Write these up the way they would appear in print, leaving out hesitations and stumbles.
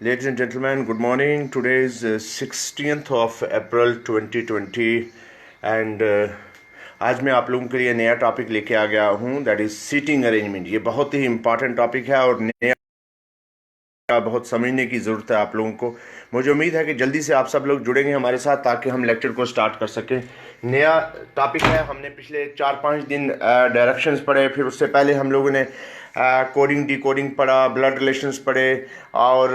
Ladies and gentlemen, good morning. Today is 16th of April 2020 and आज मैं आप लोगों के लिए नया टॉपिक लेके आ गया हूँ, दैट इज सीटिंग अरेंजमेंट। ये बहुत ही इंपॉर्टेंट टॉपिक है और नया बहुत समझने की ज़रूरत है आप लोगों को। मुझे उम्मीद है कि जल्दी से आप सब लोग जुड़ेंगे हमारे साथ ताकि हम लेक्चर को स्टार्ट कर सकें। नया टॉपिक है, हमने पिछले 4-5 दिन डायरेक्शंस पढ़े, फिर उससे पहले हम लोगों ने कोडिंग डिकोडिंग पढ़ा, ब्लड रिलेशंस पढ़े और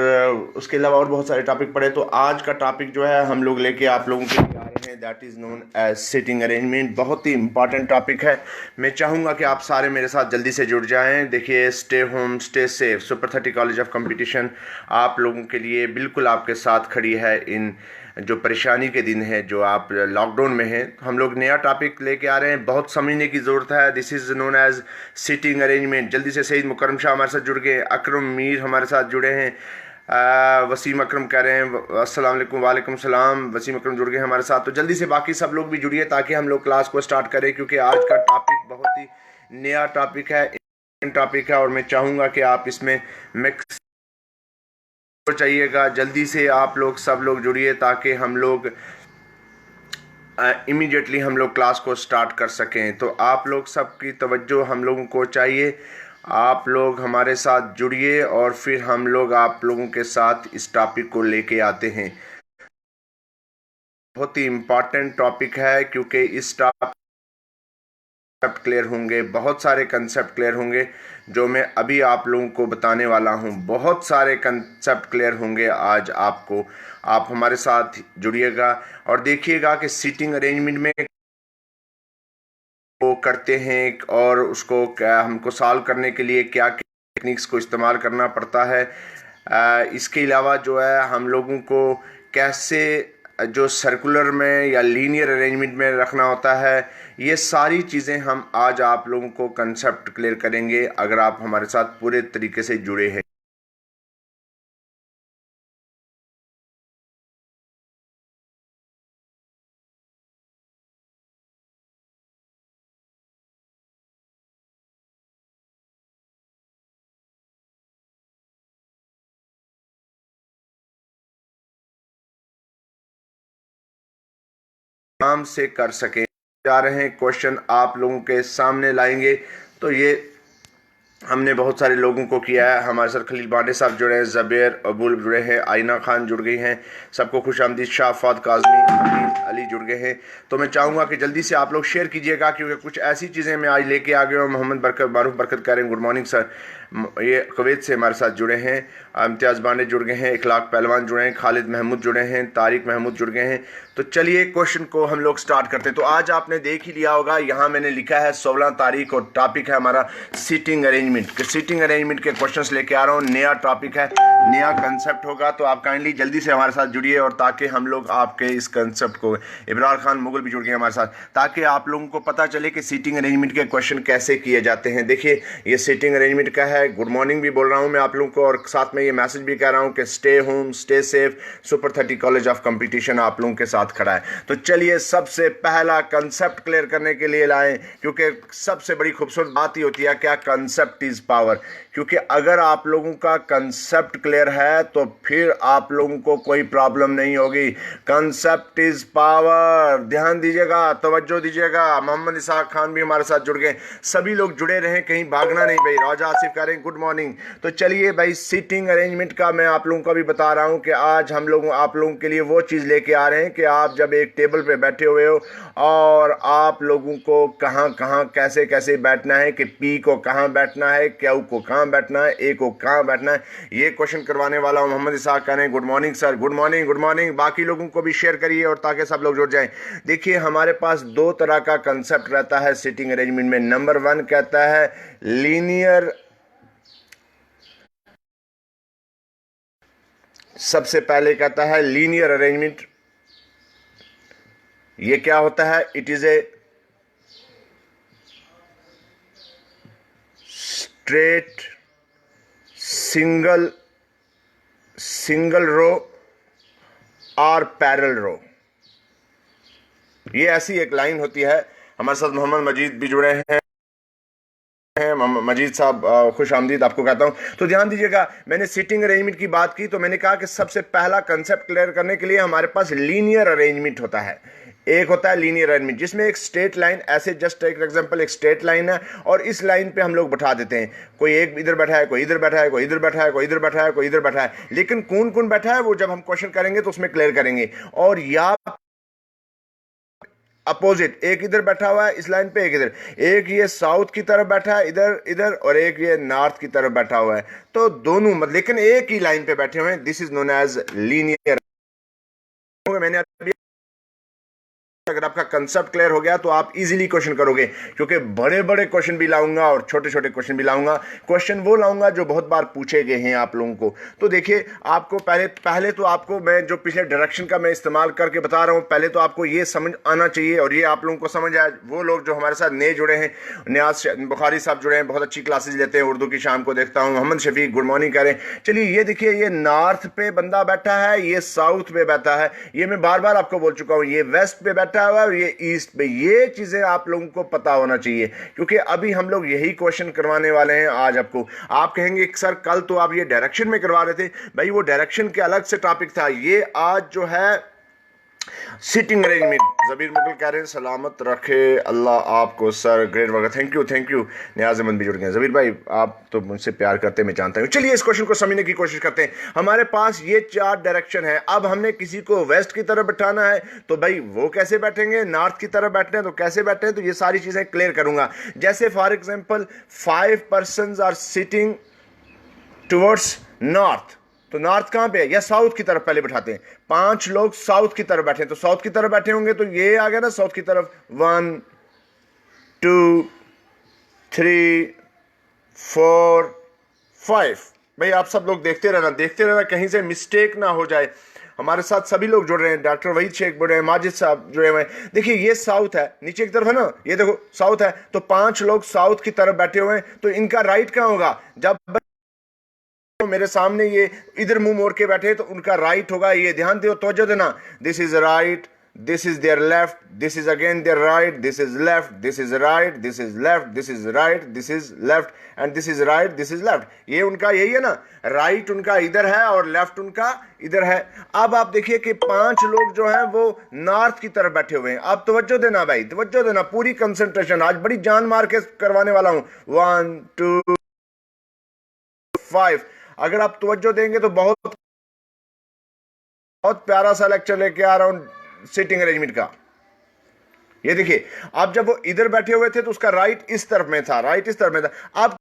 उसके अलावा और बहुत सारे टॉपिक पढ़े। तो आज का टॉपिक जो है हम लोग लेके आप लोगों के लिए आ रहे हैं, that is known as sitting arrangement. बहुत ही इंपॉर्टेंट टॉपिक है। मैं चाहूँगा कि आप सारे मेरे साथ जल्दी से जुड़ जाएं। देखिए, stay home stay safe, super 30 college of competition आप लोगों के लिए बिल्कुल आपके साथ खड़ी है इन जो परेशानी के दिन है, जो आप लॉकडाउन में हैं। हम लोग नया टॉपिक लेके आ रहे हैं, बहुत समझने की ज़रूरत है। This is known as seating arrangement. जल्दी से सईद मुकरम शाह हमारे साथ जुड़ गए, अकरम मीर हमारे साथ जुड़े हैं, वसीम अकरम कह रहे हैं अस्सलाम वालेकुम। वालेकुम सलाम, वसीम अकरम जुड़ गए हमारे साथ। तो जल्दी से बाकी सब लोग भी जुड़िए ताकि हम लोग क्लास को स्टार्ट करें, क्योंकि आज का टॉपिक बहुत ही नया टॉपिक है और मैं चाहूँगा कि आप इसमें मिक्स चाहिएगा। जल्दी से आप लोग सब लोग जुड़िए ताकि हम लोग इमीडिएटली हम लोग क्लास को स्टार्ट कर सकें। तो आप लोग सबकी तवज्जो हम लोगों को चाहिए। आप लोग हमारे साथ जुड़िए और फिर हम लोग आप लोगों के साथ इस टॉपिक को लेके आते हैं। बहुत ही इम्पॉर्टेंट टॉपिक है, क्योंकि इस टॉपिक क्लियर होंगे, बहुत सारे कंसेप्ट क्लियर होंगे जो मैं अभी आप लोगों को बताने वाला हूं। बहुत सारे कंसेप्ट क्लियर होंगे आज आपको। आप हमारे साथ जुड़िएगा और देखिएगा कि सीटिंग अरेंजमेंट में वो करते हैं और उसको हमको सॉल्व करने के लिए क्या टेक्निक्स को इस्तेमाल करना पड़ता है। इसके अलावा जो है हम लोगों को कैसे जो सर्कुलर में या लीनियर अरेंजमेंट में रखना होता है, ये सारी चीज़ें हम आज आप लोगों को कंसेप्ट क्लियर करेंगे अगर आप हमारे साथ पूरे तरीके से जुड़े हैं। आराम से कर सकें जा रहे हैं क्वेश्चन आप लोगों के सामने लाएंगे। तो ये हमने बहुत सारे लोगों को किया है। हमारे साथ खलील बांडे साहब जुड़े हैं, ज़बीर अबुल जुड़े हैं, आइना खान जुड़ गई हैं, सबको खुश आमदीद। शाफात काजमी, अमीन अली जुड़ गए हैं। तो मैं चाहूँगा कि जल्दी से आप लोग शेयर कीजिएगा, क्योंकि कुछ ऐसी चीज़ें मैं आज लेके आ गया हूँ। मोहम्मद बरकत मारूफ बरकत कह रहे हैं गुड मॉर्निंग सर, ये कुवैत से हमारे साथ जुड़े हैं। इम्तियाज़ बांडे जुड़ गए हैं, इखलाक पहलवान जुड़े हैं, खालिद महमूद जुड़े हैं, तारिक महमूद जुड़ गए हैं। तो चलिए क्वेश्चन को हम लोग स्टार्ट करते हैं। तो आज आपने देख ही लिया होगा, यहाँ मैंने लिखा है 16 तारीख और टॉपिक है हमारा सीटिंग अरेंजमेंट। सीटिंग अरेंजमेंट के क्वेश्चंस लेके आ रहा हूँ, नया टॉपिक है, नया कंसेप्ट होगा। तो आप काइंडली जल्दी से हमारे साथ जुड़िए और ताकि हम लोग आपके इस कंसेप्ट को, इब्रार खान मुगल भी जुड़ गए हमारे साथ, ताकि आप लोगों को पता चले कि सीटिंग अरेंजमेंट के क्वेश्चन कैसे किए जाते हैं। देखिए, ये सीटिंग अरेंजमेंट का है। गुड मॉर्निंग भी बोल रहा हूँ मैं आप लोगों को और साथ में ये मैसेज भी कह रहा हूँ कि stay home stay safe, super 30 college of competition आप लोगों के साथ खड़ा है। तो चलिए सबसे पहला कंसेप्ट क्लियर करने के लिए लाएं, क्योंकि सबसे बड़ी खूबसूरत बात ही होती है क्या, कंसेप्ट इज पावर। क्योंकि अगर आप लोगों का कंसेप्ट क्लियर है तो फिर आप लोगों को कोई प्रॉब्लम नहीं होगी। कंसेप्ट इज पावर, ध्यान दीजिएगा, तवज्जो दीजिएगा। मोहम्मद इसाक खान भी हमारे साथ जुड़ गए, सभी लोग जुड़े रहें, कहीं भागना नहीं भाई। राजा आसिफ कह रहे हैं गुड मॉर्निंग। तो चलिए भाई, सीटिंग अरेंजमेंट का मैं आप लोगों को भी बता रहा हूं कि आज हम लोग आप लोगों के लिए वो चीज़ लेके आ रहे हैं कि आप जब एक टेबल पे बैठे हुए हो और आप लोगों को कहाँ कहाँ कैसे कैसे बैठना है, कि पी को कहाँ बैठना है, क्यू को कहाँ बैठना है, ए को कहाँ बैठना है, ये क्वेश्चन करवाने वाला हूँ। मोहम्मद इसाक कह रहे हैं good morning sir, good morning good morning. बाकी लोगों को भी शेयर करिए और ताकि सब लोग जुड़ जाएं। देखिए, हमारे पास दो तरह का कंसेप्ट रहता है सिटिंग अरेंजमेंट में। नंबर 1 कहता है लीनियर, सबसे पहले कहता है लीनियर अरेंजमेंट। ये क्या होता है, it is a straight single row और पैरेलल रो। ये ऐसी एक लाइन होती है। हमारे साथ मोहम्मद मजीद भी जुड़े हैं, मजीद साहब खुश आमदीद आपको कहता हूँ। तो ध्यान दीजिएगा, मैंने सिटिंग अरेंजमेंट की बात की तो मैंने कहा कि सबसे पहला कंसेप्ट क्लियर करने के लिए हमारे पास लीनियर अरेंजमेंट होता है। एक होता है लीनियर अरेंजमेंट जिसमें एक स्ट्रेट लाइन, ऐसे जस्ट एक एग्जांपल एक स्ट्रेट लाइन है और इस लाइन पे हम लोग बैठा देते हैं, कोई एक इधर बैठा है, कोई इधर बैठा है, कोई इधर बैठा है, कोई इधर बैठा है, कोई इधर बैठा है, लेकिन कौन कौन बैठा है वो जब हम क्वेश्चन करेंगे तो उसमें क्लियर करेंगे। और या अपोजिट, एक इधर बैठा हुआ है इस लाइन पे, एक इधर, एक ये साउथ की तरफ बैठा है इधर इधर और एक ये नॉर्थ की तरफ बैठा हुआ है, तो दोनों मतलब लेकिन एक ही लाइन पे बैठे हुए हैं। This is known as linear. मैंने अभी, अगर आपका कंसेप्ट क्लियर हो गया तो आप इजीली क्वेश्चन करोगे, क्योंकि बड़े बड़े क्वेश्चन भी लाऊंगा और छोटे छोटे क्वेश्चन भी लाऊंगा। क्वेश्चन वो लाऊंगा जो बहुत बार पूछे गए हैं आप लोगों को। तो देखिए, आपको पहले तो आपको मैं जो पिछले डायरेक्शन का मैं इस्तेमाल करके बता रहा हूं, पहले तो आपको ये समझ आना चाहिए और ये आप लोगों को समझ आए। वो लोग जो हमारे साथ नए जुड़े हैं, नियाज बुखारी साहब जुड़े हैं, बहुत अच्छी क्लासेज लेते हैं उर्दू की, शाम को देखता हूँ। मोहम्मद शफीक गुड मॉर्निंग करें। चलिए ये देखिए, ये नॉर्थ पे बंदा बैठा है, ये साउथ पे बैठा है, ये मैं बार बार आपको बोल चुका हूँ, ये वेस्ट पे बैठा हुआ है और ये ईस्ट पे। ये चीजें आप लोगों को पता होना चाहिए, क्योंकि अभी हम लोग यही क्वेश्चन करवाने वाले हैं आज आपको। आप कहेंगे कि सर कल तो आप ये डायरेक्शन में करवा रहे थे, भाई वो डायरेक्शन के अलग से टॉपिक था, ये आज जो है सिटिंग अरेंजमेंट। जबीर मुगल कह रहे हैं सलामत रखे अल्लाह आपको sir, great work, thank you. Niyaz Ahmed भी जुड़ गए। जबीर भाई आप तो मुझसे प्यार करते हैं, मैं जानता हूँ। चलिए इस क्वेश्चन को समझने की कोशिश करते हैं। हमारे पास ये 4 डायरेक्शन है, अब हमने किसी को वेस्ट की तरफ बैठाना है तो भाई वो कैसे बैठेंगे, नॉर्थ की तरफ बैठने हैं तो कैसे बैठे हैं, तो ये सारी चीजें क्लियर करूंगा। जैसे for example 5 person are sitting towards north, तो नॉर्थ कहां पे है, या साउथ की तरफ पहले बैठाते हैं। 5 लोग साउथ की तरफ बैठे हैं, तो साउथ की तरफ बैठे होंगे तो ये आ गया ना साउथ की तरफ, 1 2 3 4 5। भाई आप सब लोग देखते रहना, कहीं से मिस्टेक ना हो जाए। हमारे साथ सभी लोग जुड़ रहे हैं, डॉक्टर वहीद शेख जुड़े हैं, माजिद साहब जुड़े हुए हैं। देखिए ये साउथ है, नीचे की तरफ है ना, ये देखो साउथ है, तो 5 लोग साउथ की तरफ बैठे हुए हैं, तो इनका राइट कहां होगा, जब मेरे सामने ये इधर मुंह मोड़ के बैठे तो उनका राइट होगा। ये ध्यान दो, तवज्जो देना, this is right, this is there left, this is again there right, this is left, this is right, this is left, this is right, this is left and this is right, this is left. ये उनका यही है ना, right उनका इधर है और left उनका इधर है। अब आप देखिए कि 5 लोग जो हैं वो नॉर्थ की तरफ बैठे हुए हैं। आप तवज्जो देना भाई, तवज्जो देना, पूरी कंसंट्रेशन, आज बड़ी जान मार के करवाने वाला हूं। 1 2 5, अगर आप तवज्जो देंगे तो बहुत प्यारा सा लेक्चर लेके आ रहा हूं सिटिंग अरेंजमेंट का। ये देखिए, आप जब वो इधर बैठे हुए थे तो उसका राइट इस तरफ में था, राइट इस तरफ में था। आप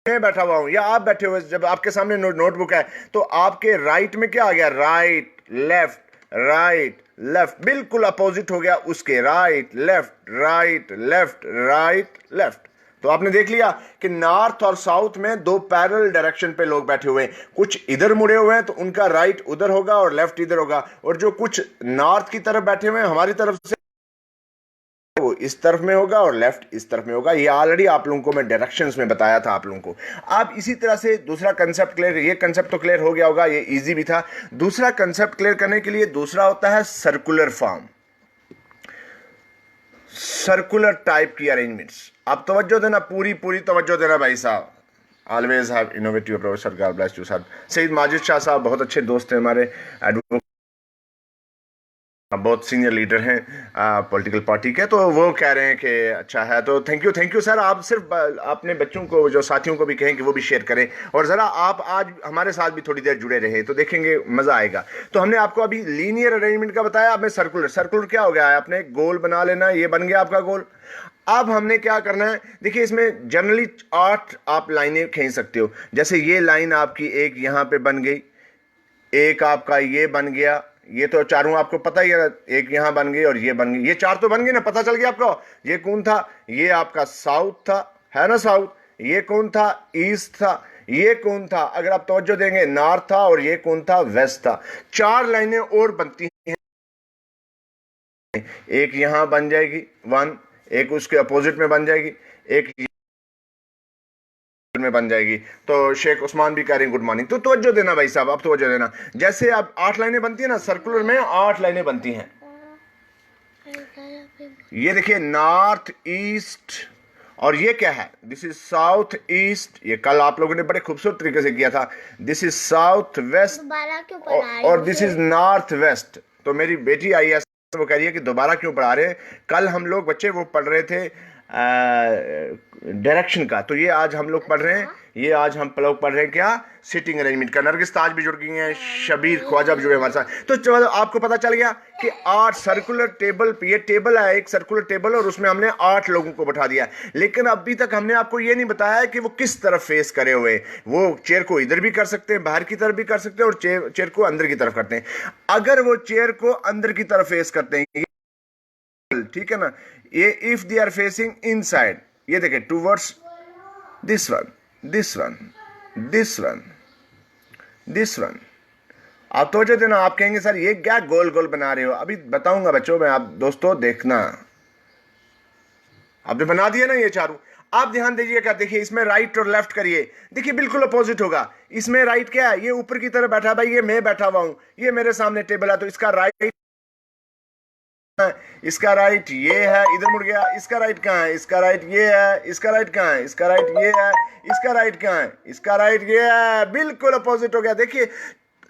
मैं बैठा हुआ हूं या आप बैठे हुए, जब आपके सामने नोटबुक है तो आपके राइट में क्या आ गया, राइट लेफ्ट राइट लेफ्ट, बिल्कुल अपोजिट हो गया उसके, right left right left right left. तो आपने देख लिया कि नॉर्थ और साउथ में 2 पैरेलल डायरेक्शन पे लोग बैठे हुए हैं। कुछ इधर मुड़े हुए हैं तो उनका राइट उधर होगा और लेफ्ट इधर होगा, और जो कुछ नॉर्थ की तरफ बैठे हुए हैं हमारी तरफ से, वो इस तरफ में होगा और लेफ्ट इस तरफ में होगा। ये ऑलरेडी आप लोगों को मैं डायरेक्शंस में बताया था आप लोगों को। आप इसी तरह से दूसरा कंसेप्ट क्लियर, ये कंसेप्ट तो क्लियर हो गया होगा, ये इजी भी था। दूसरा कंसेप्ट क्लियर करने के लिए दूसरा होता है सर्कुलर फॉर्म, सर्कुलर टाइप की अरेंजमेंट्स। आप तवज्जो देना, पूरी तवज्जो देना भाई साहब। Always have innovative professor, god bless you sir. Sayeed Majid Shah साहब बहुत अच्छे दोस्त हैं हमारे, एडवोकेट, बहुत सीनियर लीडर हैं पॉलिटिकल पार्टी के, तो वो कह रहे हैं कि अच्छा है। तो थैंक यू सर। आप सिर्फ अपने बच्चों को, जो साथियों को भी कहें कि वो भी शेयर करें, और ज़रा आप आज हमारे साथ भी थोड़ी देर जुड़े रहे तो देखेंगे मज़ा आएगा। तो हमने आपको अभी लीनियर अरेंजमेंट का बताया, अब मैं सर्कुलर क्या हो गया है, आपने गोल बना लेना, ये बन गया आपका गोल। अब हमने क्या करना है, देखिए इसमें जनरली 8 आप लाइनें खींच सकते हो। जैसे ये लाइन आपकी एक यहाँ पे बन गई, एक आपका ये बन गया, ये तो चारों आपको पता ही है, एक यहां बन गई और ये बन गई, ये 4 तो बन गई ना, पता चल गया आपको। ये कौन था, ये आपका साउथ था, है ना साउथ। ये कौन था, ईस्ट था। ये कौन था, अगर आप तवज्जो देंगे, नॉर्थ था। और ये कौन था, वेस्ट था। 4 लाइनें और बनती हैं, एक यहां बन जाएगी 1, एक उसके अपोजिट में बन जाएगी, एक में बन जाएगी। तो शेख उस्मान भी कह रहे हैं गुड मॉर्निंग। तो तवज्जो देना भाई साहब, आप तवज्जो देना। जैसे अब 8 लाइनें बनती है ना, सर्कुलर में 8 लाइनें बनती हैं। ये देखिए, नॉर्थ ईस्ट और ये क्या है? दिस इज साउथ ईस्ट, ये कल आप लोगों ने बड़े खूबसूरत तरीके से किया था। दिस इज साउथ वेस्ट और दिस इज नॉर्थ वेस्ट। तो मेरी बेटी आई है, वो कह रही है कि दोबारा क्यों पढ़ा रहे हैं? कल हम लोग बच्चे वो पढ़ रहे थे डायरेक्शन का, तो ये आज हम लोग पढ़ रहे हैं, ये आज हम लोग पढ़ रहे हैं क्या? सिटिंग अरेंजमेंट का। नरगिस ताज भी जुड़ गई हैं, शबीर ख्वाजा भी जुड़े हमारे साथ। तो चलो आपको पता चल गया कि 8 सर्कुलर टेबल, ये टेबल है एक सर्कुलर टेबल, और उसमें हमने 8 लोगों को बैठा दिया। लेकिन अभी तक हमने आपको ये नहीं बताया कि वो किस तरफ फेस करे हुए। वो चेयर को इधर भी कर सकते हैं, बाहर की तरफ भी कर सकते हैं, और चेयर को अंदर की तरफ करते हैं। अगर वो चेयर को अंदर की तरफ फेस करते हैं, ठीक है ना, ये if they are facing inside, ये देखें towards this one, this one, this one, this one. आप तो देना, आप कहेंगे सर ये क्या गोल गोल बना रहे हो? अभी बताऊंगा बच्चों मैं, आप दोस्तों देखना। आपने बना दिया ना ये चारों, आप ध्यान दीजिएगा। देखिए इसमें राइट और लेफ्ट करिए, देखिए बिल्कुल अपोजिट होगा। इसमें राइट क्या है? ये ऊपर की तरफ बैठा, भाई ये मैं बैठा हुआ हूं, ये मेरे सामने टेबल है, तो इसका राइट, इसका राइट ये है, इधर मुड़ गया। इसका राइट कहाँ है? इसका राइट ये है। इसका राइट कहाँ है? इसका राइट ये है। इसका राइट कहाँ है? इसका राइट ये है। बिल्कुल अपोजिट हो गया। देखिए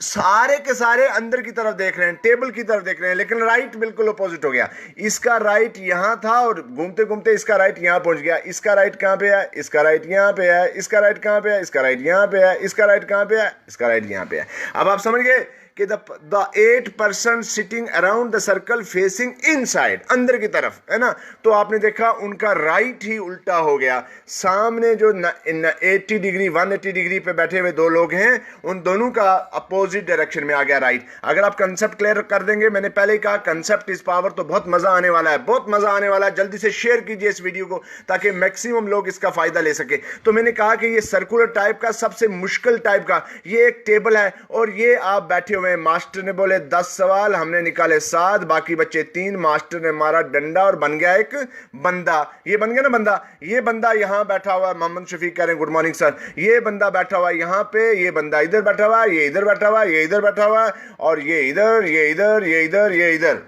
सारे के सारे अंदर की तरफ देख रहे हैं, टेबल की तरफ देख रहे हैं, लेकिन राइट बिल्कुल अपोजिट हो गया। इसका राइट यहां था और घूमते घूमते इसका राइट यहां पहुंच गया। इसका राइट कहां पे है? इसका राइट यहां पे है। इसका राइट कहां पे है? इसका राइट यहां पे है। इसका राइट कहां पे है? इसका राइट यहां पे है। अब आप समझ गए कि the 8 person sitting around the circle facing inside, अंदर की तरफ है ना। तो आपने देखा उनका राइट ही उल्टा हो गया। सामने जो 80 डिग्री 180 डिग्री पे बैठे हुए 2 लोग हैं, उन दोनों का अपोजिट डायरेक्शन में आ गया राइट। अगर आप कंसेप्ट क्लियर कर देंगे, मैंने पहले ही कहा कंसेप्ट इज पावर, तो बहुत मजा आने वाला है, बहुत मजा आने वाला है। जल्दी से शेयर कीजिए इस वीडियो को ताकि मैक्सिमम लोग इसका फायदा ले सके। तो मैंने कहा कि ये सर्कुलर टाइप का सबसे मुश्किल टाइप का ये एक टेबल है, और ये आप बैठे हुए, मास्टर ने बोले 10 सवाल, हमने निकाले 7, बाकी बच्चे 3। मास्टर ने मारा डंडा और बन गया एक बंदा। ये बन गया ना बंदा। ये बंदा यहां बैठा हुआ है, मोहम्मद शफीक कह रहे हैं गुड मॉर्निंग सर। ये बंदा बैठा हुआ है यहां पे, ये बंदा इधर बैठा हुआ है, ये इधर बैठा हुआ है, ये इधर बैठा हुआ है, और ये इधर, ये इधर, ये इधर, ये इधर।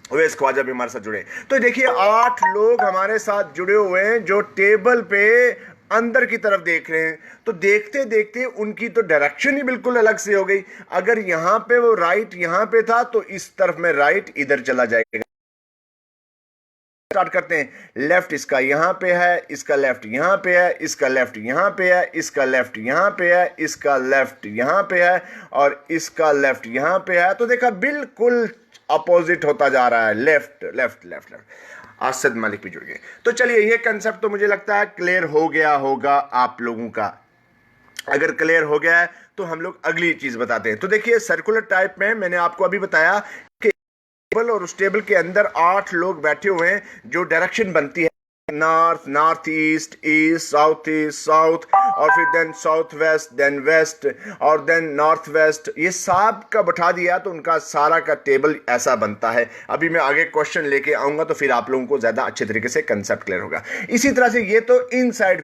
उवैस ख्वाजा भी हमारे साथ जुड़े। तो देखिए 8 लोग हमारे साथ जुड़े हुए हैं जो टेबल पे अंदर की तरफ देख रहे हैं। तो देखते देखते उनकी तो डायरेक्शन ही बिल्कुल अलग से हो गई। अगर यहां पे वो राइट यहां पे था, तो इस तरफ में राइट इधर चला जाएगा। स्टार्ट करते हैं। लेफ्ट इसका यहां पे है, इसका लेफ्ट यहां पे है, इसका लेफ्ट यहां पे है, इसका लेफ्ट यहां पे है, इसका लेफ्ट यहां पे है, और इसका लेफ्ट यहां पे है। तो देखा बिल्कुल अपोजिट होता जा रहा है, left left left left. Asad Malik भी जुड़ गए। तो चलिए ये कंसेप्ट तो मुझे लगता है क्लियर हो गया होगा आप लोगों का। अगर क्लियर हो गया है तो हम लोग अगली चीज बताते हैं। तो देखिए सर्कुलर टाइप में मैंने आपको अभी बताया कि टेबल, और उस टेबल के अंदर 8 लोग बैठे हुए हैं, जो डायरेक्शन बनती है north, north east, east, south, और फिर then south west, then west, और देन नॉर्थ वेस्ट। ये सब का बैठा दिया तो उनका सारा का टेबल ऐसा बनता है। अभी मैं आगे क्वेश्चन लेके आऊंगा तो फिर आप लोगों को ज्यादा अच्छे तरीके से कंसेप्ट क्लियर होगा। इसी तरह से ये तो इनसाइड,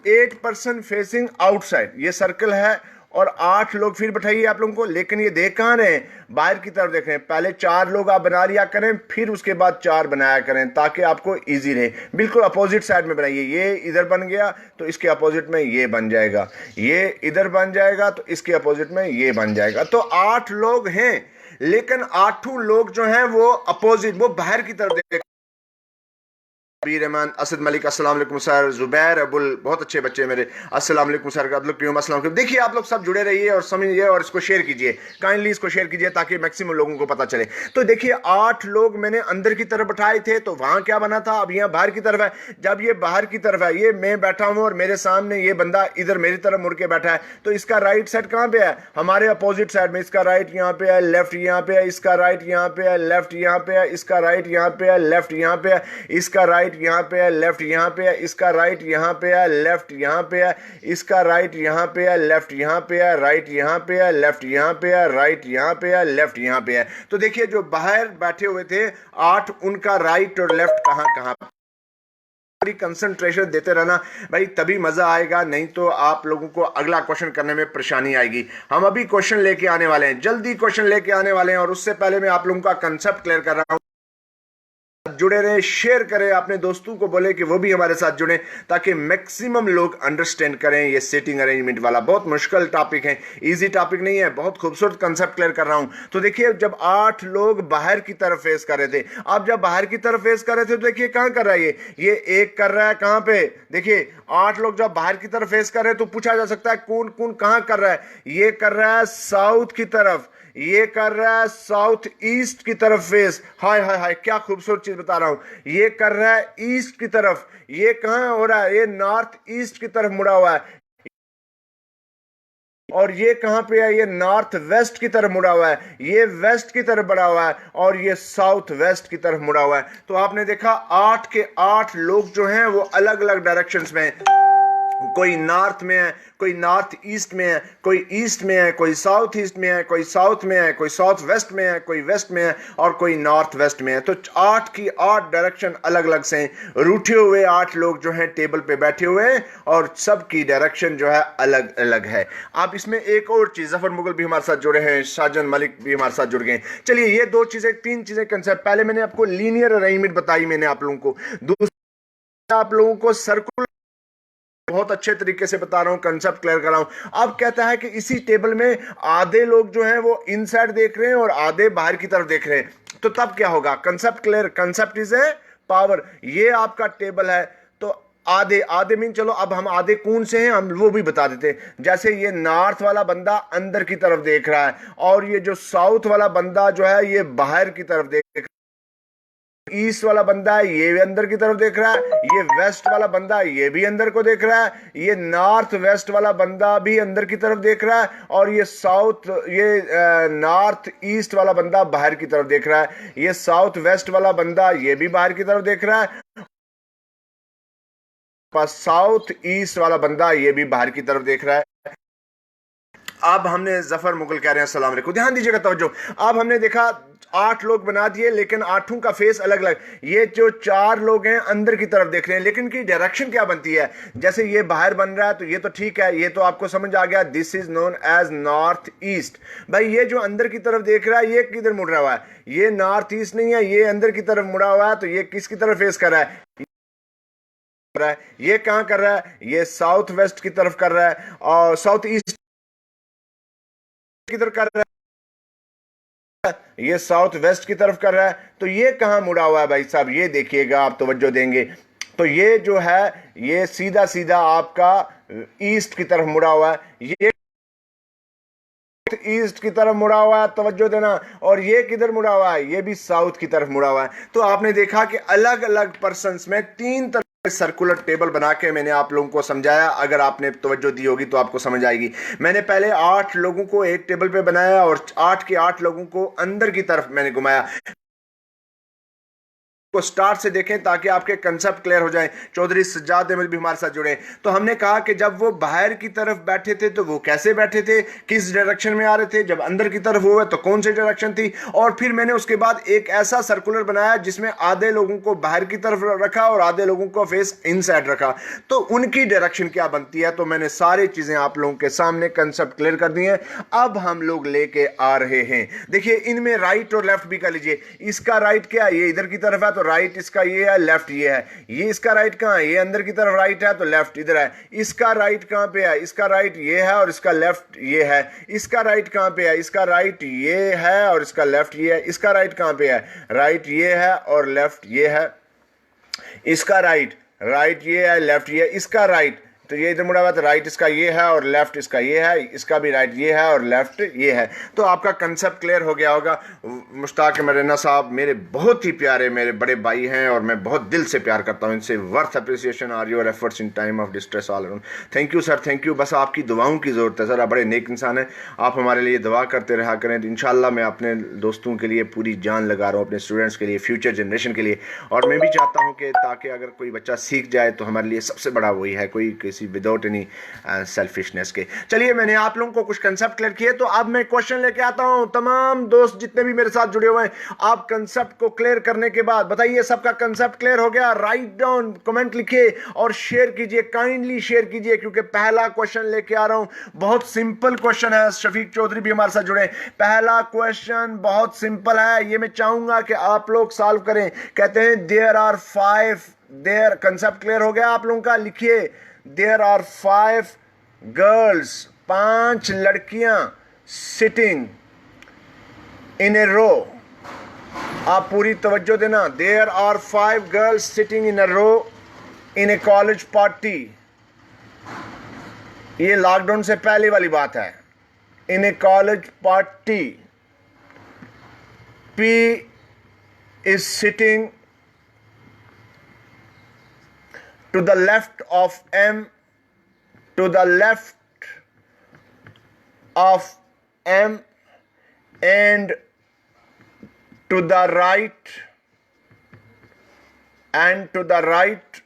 8 पर्सन फेसिंग आउटसाइड, ये सर्कल है, और 8 लोग फिर बैठाइए आप लोगों को। लेकिन ये देख कहां रहे हैं? बाहर की तरफ देख रहे हैं। पहले 4 लोग आप बना लिया करें, फिर उसके बाद 4 बनाया करें ताकि आपको इजी रहे। बिल्कुल अपोजिट साइड में बनाइए। ये इधर बन गया तो इसके अपोजिट में ये बन जाएगा, ये इधर बन जाएगा तो इसके अपोजिट में ये बन जाएगा। तो 8 लोग हैं, लेकिन 8 लोग जो हैं वो अपोजिट, वो बाहर की तरफ देख। रहमान, असद मलिक, अस्सलाम वालेकुम सर। जुबैर अबुल, बहुत अच्छे बच्चे मेरे, अस्सलाम वालेकुम सर। देखिए आप लोग सब जुड़े रहिए और समझिए और इसको शेयर कीजिए, काइंडली इसको शेयर कीजिए ताकि मैक्सिमम लोगों को पता चले। तो देखिए 8 लोग मैंने अंदर की तरफ बैठाए थे, तो वहां क्या बना था? अब यहाँ बाहर की तरफ है। जब ये बाहर की तरफ है, ये मैं बैठा हूं और मेरे सामने ये बंदा इधर मेरी तरफ मुड़ के बैठा है, तो इसका राइट साइड कहां पे है? हमारे अपोजिट साइड में। इसका राइट यहाँ पे है, लेफ्ट यहाँ पे है, इसका राइट यहाँ पे है, लेफ्ट यहाँ पे है, इसका राइट यहाँ पे है, लेफ्ट यहाँ पे है, इसका राइट यहाँ पे है, लेफ्ट यहाँ पे है, इसका राइट यहाँ पे है, लेफ्ट यहाँ पे है, इसका राइट यहाँ पे है, लेफ्ट यहाँ पे है, राइट यहाँ पे है, लेफ्ट यहाँ पे है, राइट यहाँ पे है, लेफ्ट यहाँ पे है। तो देखिए जो बाहर बैठे हुए थे 8, उनका राइट और लेफ्ट कहाँ कहाँ। कंसंट्रेशन देते रहना भाई, तभी मजा आएगा, नहीं तो आप लोगों को अगला क्वेश्चन करने में परेशानी आएगी। हम अभी क्वेश्चन लेके आने वाले हैं, जल्दी क्वेश्चन लेके आने वाले हैं, और उससे पहले मैं आप लोगों का कंसेप्ट क्लियर कर रहा हूं। जुड़े रहें, शेयर करें, अपने दोस्तों को बोले कि वो भी हमारे साथ जुड़ें ताकि मैक्सिमम लोग अंडरस्टैंड करें। ये सीटिंग अरेंजमेंट वाला बहुत मुश्किल टॉपिक है, इजी टॉपिक नहीं है, बहुत खूबसूरत कंसेप्ट क्लियर कर रहा हूं। तो देखिए जब 8 लोग बाहर की तरफ फेस कर रहे थे, अब जब बाहर की तरफ फेस कर रहे थे तो देखिए कहां कर रहा है, ये एक कर रहा है कहां पे, देखिए 8 लोग जब बाहर की तरफ फेस कर रहे हैं तो पूछा जा सकता है कौन कौन कहां कर रहा है। ये कर रहा है साउथ की तरफ, ये कर रहा है साउथ ईस्ट की तरफ फेस। हाय हाय हाय, क्या खूबसूरत चीज बता रहा हूं। ये कर रहा है ईस्ट की तरफ, ये कहां हो रहा है, ये नॉर्थ ईस्ट की तरफ मुड़ा हुआ है। और ये कहां पे है, ये नॉर्थ वेस्ट की तरफ मुड़ा हुआ है, ये वेस्ट की तरफ बढ़ा हुआ है, और ये साउथ वेस्ट की तरफ मुड़ा हुआ है। तो आपने देखा 8 के 8 लोग जो हैं वो अलग अलग डायरेक्शंस में हैं। कोई नॉर्थ में है, कोई नॉर्थ ईस्ट में है, कोई ईस्ट में है, कोई साउथ ईस्ट में है, कोई साउथ में है, कोई साउथ वेस्ट में है, कोई वेस्ट में है, और कोई नॉर्थ वेस्ट में है। तो 8 की 8 डायरेक्शन अलग अलग से हैं। रूठे हुए 8 लोग जो हैं टेबल पे बैठे हुए हैं और सबकी डायरेक्शन जो है अलग अलग है। आप इसमें एक और चीज, जफर मुगल भी हमारे साथ जुड़े हैं, शाहजहां मलिक भी हमारे साथ जुड़ गए। चलिए ये 2 चीजें, 3 चीजें कंसेप्ट, पहले मैंने आपको लीनियर अरेंजमेंट बताई मैंने आप लोगों को, दूसरा आप लोगों को सर्कुलर बहुत अच्छे तरीके से बता रहा हूं, कंसेप्ट क्लियर कर रहा हूं। अब कहता है कि इसी टेबल में आधे लोग जो हैं वो इनसाइड देख रहे हैं और आधे बाहर की तरफ देख रहे हैं, तो तब क्या होगा। Concept clear, concept is a power. ये आपका टेबल है, तो आधे आधे मीन, चलो अब हम आधे कौन से हैं हम वो भी बता देते हैं। जैसे ये नॉर्थ वाला बंदा अंदर की तरफ देख रहा है, और ये जो साउथ वाला बंदा जो है ये बाहर की तरफ देख रहा है। ईस्ट वाला बंदा है ये भी अंदर की तरफ देख रहा है, ये वेस्ट वाला बंदा ये भी अंदर को देख रहा है, ये नॉर्थ वेस्ट वाला बंदा भी अंदर की तरफ देख रहा है, और ये साउथ, ये नॉर्थ ईस्ट वाला बंदा बाहर की तरफ देख रहा है, ये साउथ वेस्ट वाला बंदा ये भी बाहर की तरफ देख रहा है, साउथ ईस्ट वाला बंदा ये भी बाहर की तरफ देख रहा है। अब हमने जफर मुगल कह रहे हैं अस्सलाम वालेकुम, ध्यान दीजिएगा तवज्जो। अब हमने देखा 8 लोग बना दिए, लेकिन 8 का फेस अलग अलग। ये जो 4 लोग हैं अंदर की तरफ देख रहे हैं, लेकिन की डायरेक्शन क्या बनती है। जैसे ये बाहर बन रहा है तो ये तो ठीक है, ये तो आपको समझ आ गया, this is known as north east. भाई ये जो अंदर की तरफ देख रहा है ये किधर मुड़ रहा है, ये नॉर्थ ईस्ट नहीं है, ये अंदर की तरफ मुड़ा हुआ है, तो ये किसकी तरफ फेस कर रहा है, ये कहां कर रहा है, ये साउथ वेस्ट की तरफ कर रहा है, और साउथ ईस्ट किधर कर रहा है, ये साउथ वेस्ट की तरफ कर रहा है। तो ये कहां मुड़ा हुआ है भाई साहब, ये देखिएगा, आप तवज्जो देंगे तो ये जो है ये सीधा सीधा आपका ईस्ट की तरफ मुड़ा हुआ है, ये ईस्ट की तरफ मुड़ा हुआ है, तवज्जो देना। और ये किधर मुड़ा हुआ है, ये भी साउथ की तरफ मुड़ा हुआ है। तो आपने देखा कि अलग अलग पर्सन्स में 3 तरह सर्कुलर टेबल बना के मैंने आप लोगों को समझाया। अगर आपने तवज्जो दी होगी तो आपको समझ आएगी। मैंने पहले 8 लोगों को एक टेबल पे बनाया और 8 के 8 लोगों को अंदर की तरफ मैंने घुमाया। को स्टार्ट से देखें ताकि आपके कंसेप्ट क्लियर हो जाए। चौधरी सज्जाद अहमद भी हमारे साथ जुड़े। तो हमने कहा कि जब वो बाहर की तरफ बैठे थे तो वो कैसे बैठे थे, किस डायरेक्शन में आ रहे थे, जब अंदर की तरफ हुए तो कौन सी डायरेक्शन थी। और फिर मैंने उसके बाद एक ऐसा सर्कुलर बनाया जिसमें आधे लोगों को बाहर की तरफ रखा और आधे लोगों को फेस इनसाइड रखा, तो उनकी डायरेक्शन क्या बनती है। तो मैंने सारी चीजें आप लोगों के सामने कंसेप्ट क्लियर कर दिए। अब हम लोग लेके आ रहे हैं, देखिए इनमें राइट और लेफ्ट भी कर लीजिए। इसका राइट क्या है, ये इधर की तरफ है तो राइट इसका ये है, लेफ्ट ये है। ये इसका राइट कहां है, ये अंदर की तरफ राइट है तो लेफ्ट इधर है। इसका राइट कहां पे है, इसका राइट ये है और इसका लेफ्ट ये है। इसका राइट कहां पे है, इसका राइट ये है और इसका लेफ्ट ये है। इसका राइट कहां पे है, राइट ये है और लेफ्ट ये है। इसका राइट ये है, लेफ्ट ये है। इसका राइट तो ये इधर मुड़ा हुआ तो राइट इसका ये है और लेफ्ट इसका ये है। इसका भी राइट ये है और लेफ्ट ये है। तो आपका कंसेप्ट क्लियर हो गया होगा। मुश्ताक मरना साहब मेरे बहुत ही प्यारे मेरे बड़े भाई हैं और मैं बहुत दिल से प्यार करता हूं इनसे। Worth appreciation are your efforts in time of distress all around. Thank you sir, thank you. बस आपकी दुआओं की ज़रूरत है सर, आप बड़े नेक इंसान हैं। आप हमारे लिए दुआ करते रहा करें। इंशाल्लाह मैं अपने दोस्तों के लिए पूरी जान लगा रहा हूँ, अपने स्टूडेंट्स के लिए, फ्यूचर जनरेशन के लिए। और मैं भी चाहता हूँ कि ताकि अगर कोई बच्चा सीख जाए तो हमारे लिए सबसे बड़ा वही है। कोई किसी जेलसी, विदाउट एनी सेल्फिशनेस के। चलिए, मैंने आप लोगों को कुछ कंसेप्ट क्लियर किए, तो अब मैं क्वेश्चन लेके आता हूं। तमाम दोस्त जितने भी मेरे साथ जुड़े हुए हैं, आप कंसेप्ट को क्लियर करने के बाद बताइए सबका कंसेप्ट क्लियर हो गया? राइट डाउन, कमेंट लिखिए और शेयर कीजिए, काइंडली शेयर कीजिए, क्योंकि पहला क्वेश्चन लेके आ रहा हूं। बहुत सिंपल क्वेश्चन है। शफीक चौधरी भी हमारे साथ जुड़े। पहला क्वेश्चन बहुत सिंपल है, ये मैं चाहूंगा कि आप लोग सॉल्व करें। कहते हैं there are 5, there, concept clear हो गया आप लोगों का? लिखिए, देयर आर 5 गर्ल्स, 5 लड़कियां सिटिंग इन ए रो। आप पूरी तवज्जो देना। There are 5 girls sitting in a row in a college party. ये लॉकडाउन से पहले वाली बात है। In a college party, P is sitting to the left of M, to the left of M, and to the right, and to the right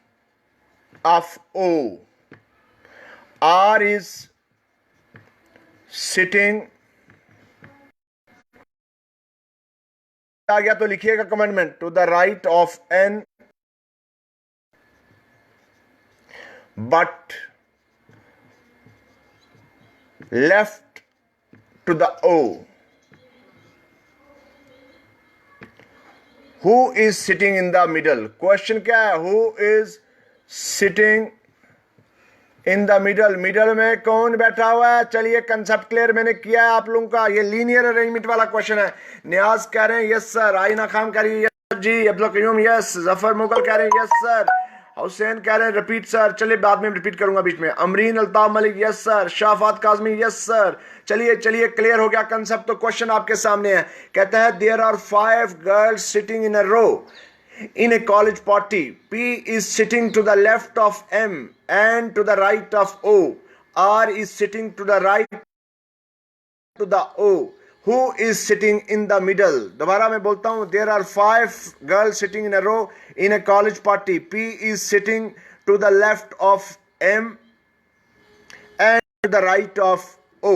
of O. R is sitting, आ गया तो लिखिएगा comment में, to the right of N but left to the O. Who is sitting in the middle? Question क्या है? Who is sitting in the middle? Middle में कौन बैठा हुआ है? चलिए, कंसेप्ट क्लियर मैंने किया है आप लोगों का। ये लीनियर अरेंजमेंट वाला क्वेश्चन है। नियाज कह रहे हैं यस सर, आइना खान कह रही है यस जी, अब्दुल कयूम यस, जफर मुगल कह रहे हैं यस सर, हुसैन कह रहे हैं रिपीट सर। चलिए, बाद में रिपीट करूंगा बीच में। Amreen Altaf Malik yes sir, Shafaat Kazmi yes sir. चलिए चलिए, क्लियर हो गया कंसेप्ट। तो क्वेश्चन आपके सामने है। कहता है there are 5 girls sitting in a row in a college party. P is sitting to the left of M and to the right of O. R is sitting to the right to the O. Who is sitting in the middle? दोबारा मैं बोलता हूं। There are 5 girls sitting in a row in a college party. P is sitting to the left of M and to the right of O.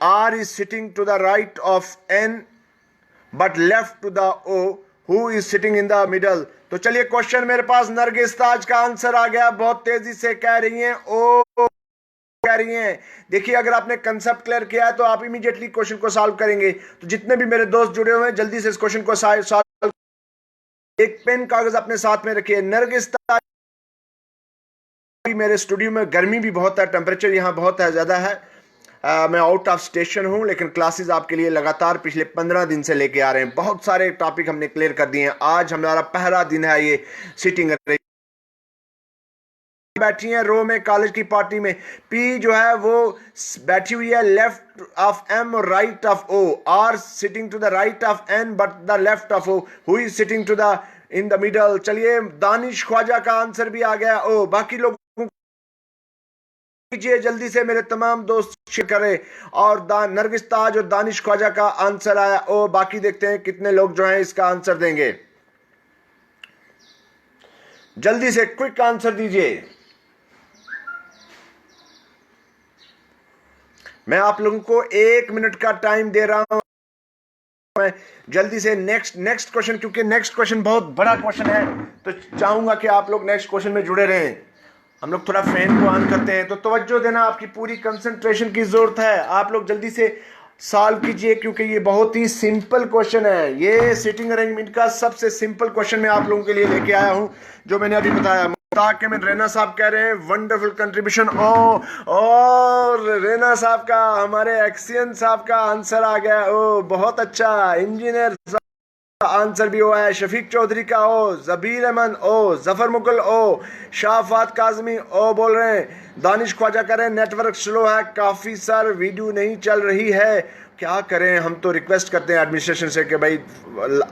R is sitting to the right of N but left to the O. Who is sitting in the middle? तो चलिए, question मेरे पास नरगिस ताज का answer आ गया। बहुत तेजी से कह रही हैं ओ, कह रही हैं। देखिए, अगर आपने कंसेप्ट क्लियर किया है तो आप इमीडिएटली क्वेश्चन को सॉल्व करेंगे। तो जितने भी मेरे दोस्त जुड़े हुए हैं, जल्दी से इस क्वेश्चन को सॉल्व। एक पेन कागज अपने साथ में रखिए। नरगिस ताज, मेरे स्टूडियो में गर्मी भी बहुत है, टेम्परेचर यहाँ बहुत है, ज्यादा है। मैं आउट ऑफ स्टेशन हूं, लेकिन क्लासेस आपके लिए लगातार पिछले 15 दिन से लेके आ रहे हैं। बहुत सारे टॉपिक हमने क्लियर कर दिए हैं। आज हमारा पहला दिन है ये सिटिंग। बैठी हैं रो में कॉलेज की पार्टी में। पी जो है वो बैठी हुई है लेफ्ट ऑफ एम और right of O. R sitting to the right of N but the left of O. Who is sitting to the in the middle? चलिए, दानिश ख्वाजा का आंसर भी आ गया। ओ, बाकी लोग जल्दी से, मेरे तमाम दोस्त शेयर करें। और नरगिस ताज और दानिश ख्वाजा का आंसर आया। ओ, बाकी देखते हैं कितने लोग जो हैं इसका आंसर देंगे। जल्दी से क्विक आंसर दीजिए। मैं आप लोगों को 1 मिनट का टाइम दे रहा हूं। मैं जल्दी से नेक्स्ट क्वेश्चन, क्योंकि नेक्स्ट क्वेश्चन बहुत बड़ा क्वेश्चन है, तो चाहूंगा कि आप लोग नेक्स्ट क्वेश्चन में जुड़े रहें। हम लोग थोड़ा फैन को ऑन करते हैं, तो तवज्जो देना, आपकी पूरी कंसंट्रेशन की जरूरत है। आप लोग जल्दी से सॉल्व कीजिए, क्योंकि ये बहुत ही सिंपल क्वेश्चन है। ये सिटिंग अरेंजमेंट का सबसे सिंपल क्वेश्चन मैं आप लोगों के लिए लेके आया हूं, जो मैंने अभी बताया। ताकि में रेना साहब कह रहे हैं वंडरफुल कंट्रीब्यूशन। और रेना साहब का, हमारे एक्सियन साहब का आंसर आ गया। ओ, बहुत अच्छा। इंजीनियर आंसर भी हुआ है। शफीक चौधरी का ओ, जबीर अहमद ओ, जफर मुगल ओ, शाफात काजमी ओ बोल रहे हैं। दानिश ख्वाजा कह रहे हैं नेटवर्क स्लो है काफी सर, वीडियो नहीं चल रही है। क्या करें, हम तो रिक्वेस्ट करते हैं एडमिनिस्ट्रेशन से कि भाई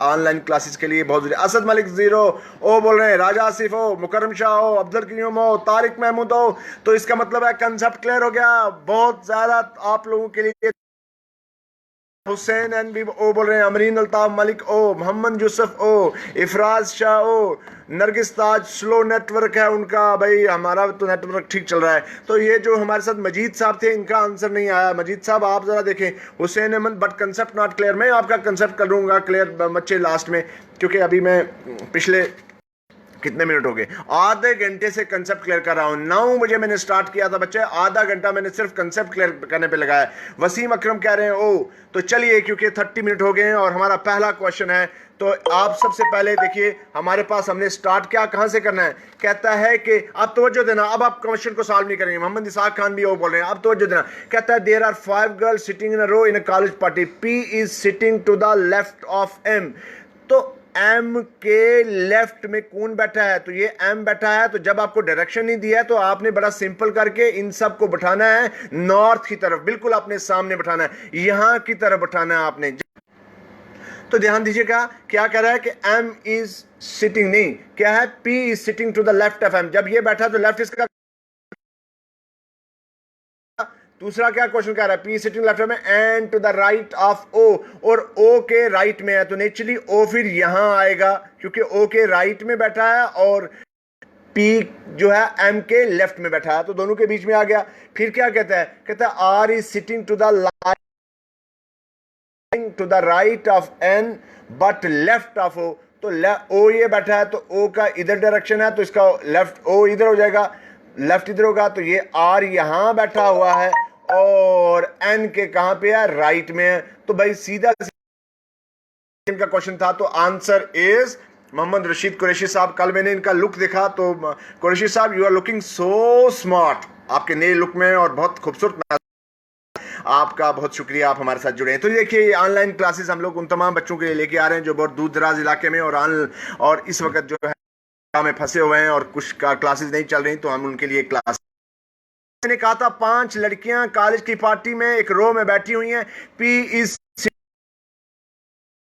ऑनलाइन क्लासेस के लिए बहुत जरूरी। असद मलिक 0 ओ बोल रहे हैं, राजा आसिफ ओ, मुकरम शाह ओ, अब्दुल कयूम ओ, तारिक महमूद ओ। तो इसका मतलब है कंसेप्ट क्लियर हो गया। बहुत ज्यादा आप लोगों के लिए हुसैन एन बी ओ बोल रहे हैं, अमरीन अल्ताफ मलिक ओ, मोहम्मद यूसुफ ओ, इफराज शाह ओ, नरगिस ताज स्लो नेटवर्क है उनका, भाई हमारा तो नेटवर्क ठीक चल रहा है। तो ये जो हमारे साथ मजीद साहब थे इनका आंसर नहीं आया। मजीद साहब आप जरा देखें, Hussain Ahmed but concept not clear. मैं आपका कंसेप्ट करूंगा क्लियर बच्चे लास्ट में, क्योंकि अभी मैं पिछले कितने मिनट हो गए, आधे घंटे से कंसेप्ट क्लियर कर रहा हूं। 9 बजे मैंने स्टार्ट किया था बच्चे, आधा घंटा मैंने सिर्फ कंसेप्ट क्लियर करने पे लगाया। वसीम अकरम कह रहे हैं ओ, तो चलिए क्योंकि 30 मिनट हो गए हैं और हमारा पहला क्वेश्चन है, तो आप सबसे पहले देखिए हमारे पास हमने स्टार्ट क्या कहां से करना है। कहता है कि आप तवज्जो देना, अब आप क्वेश्चन को सॉल्व नहीं करेंगे। मोहम्मद इसाक खान भी वो बोल रहे हैं, आप तवज्जो देना। कहता है there are 5 girls sitting in a row in a college party, P is sitting to the left of M. तो एम के लेफ्ट में कौन बैठा है, तो ये एम बैठा है। तो जब आपको डायरेक्शन नहीं दिया है तो आपने बड़ा सिंपल करके इन सब को बैठाना है नॉर्थ की तरफ, बिल्कुल अपने सामने बैठाना है, यहां की तरफ बैठाना है आपने। तो ध्यान दीजिएगा क्या कह रहा है कि एम इज सिटिंग, नहीं क्या है, P is sitting to the left of M. जब ये बैठा तो लेफ्ट इसका, दूसरा क्या क्वेश्चन कह रहा है, पी सिटिंग लेफ्ट में and to the right of O, और ओ के राइट में है, तो नेचुरली ओ फिर यहां आएगा क्योंकि ओ के राइट में बैठा है और पी जो है एम के लेफ्ट में बैठा है, तो दोनों के बीच में आ गया। फिर क्या कहता है, कहता है R is sitting to the to the right of N but left of O, तो ओ ये बैठा है तो ओ का इधर डायरेक्शन है, तो इसका लेफ्ट ओ इधर हो जाएगा, लेफ्ट इधर होगा, तो ये आर यहां बैठा हुआ है और एन के कहां पे है, राइट में है। तो भाई सीधा इनका क्वेश्चन था, तो आंसर इज मोहम्मद रशीद कुरैशी साहब। कल मैंने इनका लुक देखा तो कुरैशी साहब you are looking so smart, आपके नए लुक में और बहुत खूबसूरत, आपका बहुत शुक्रिया, आप हमारे साथ जुड़े हैं। तो देखिए ऑनलाइन क्लासेस हम लोग उन तमाम बच्चों के लिए लेके आ रहे हैं जो बहुत दूर दराज इलाके में और इस वक्त जो है में फंसे हुए हैं और कुछ का क्लासेस नहीं चल रही, तो हम उनके लिए क्लास, मैंने कहा था 5 लड़कियां कॉलेज की पार्टी में एक रो में बैठी हुई हैं, P is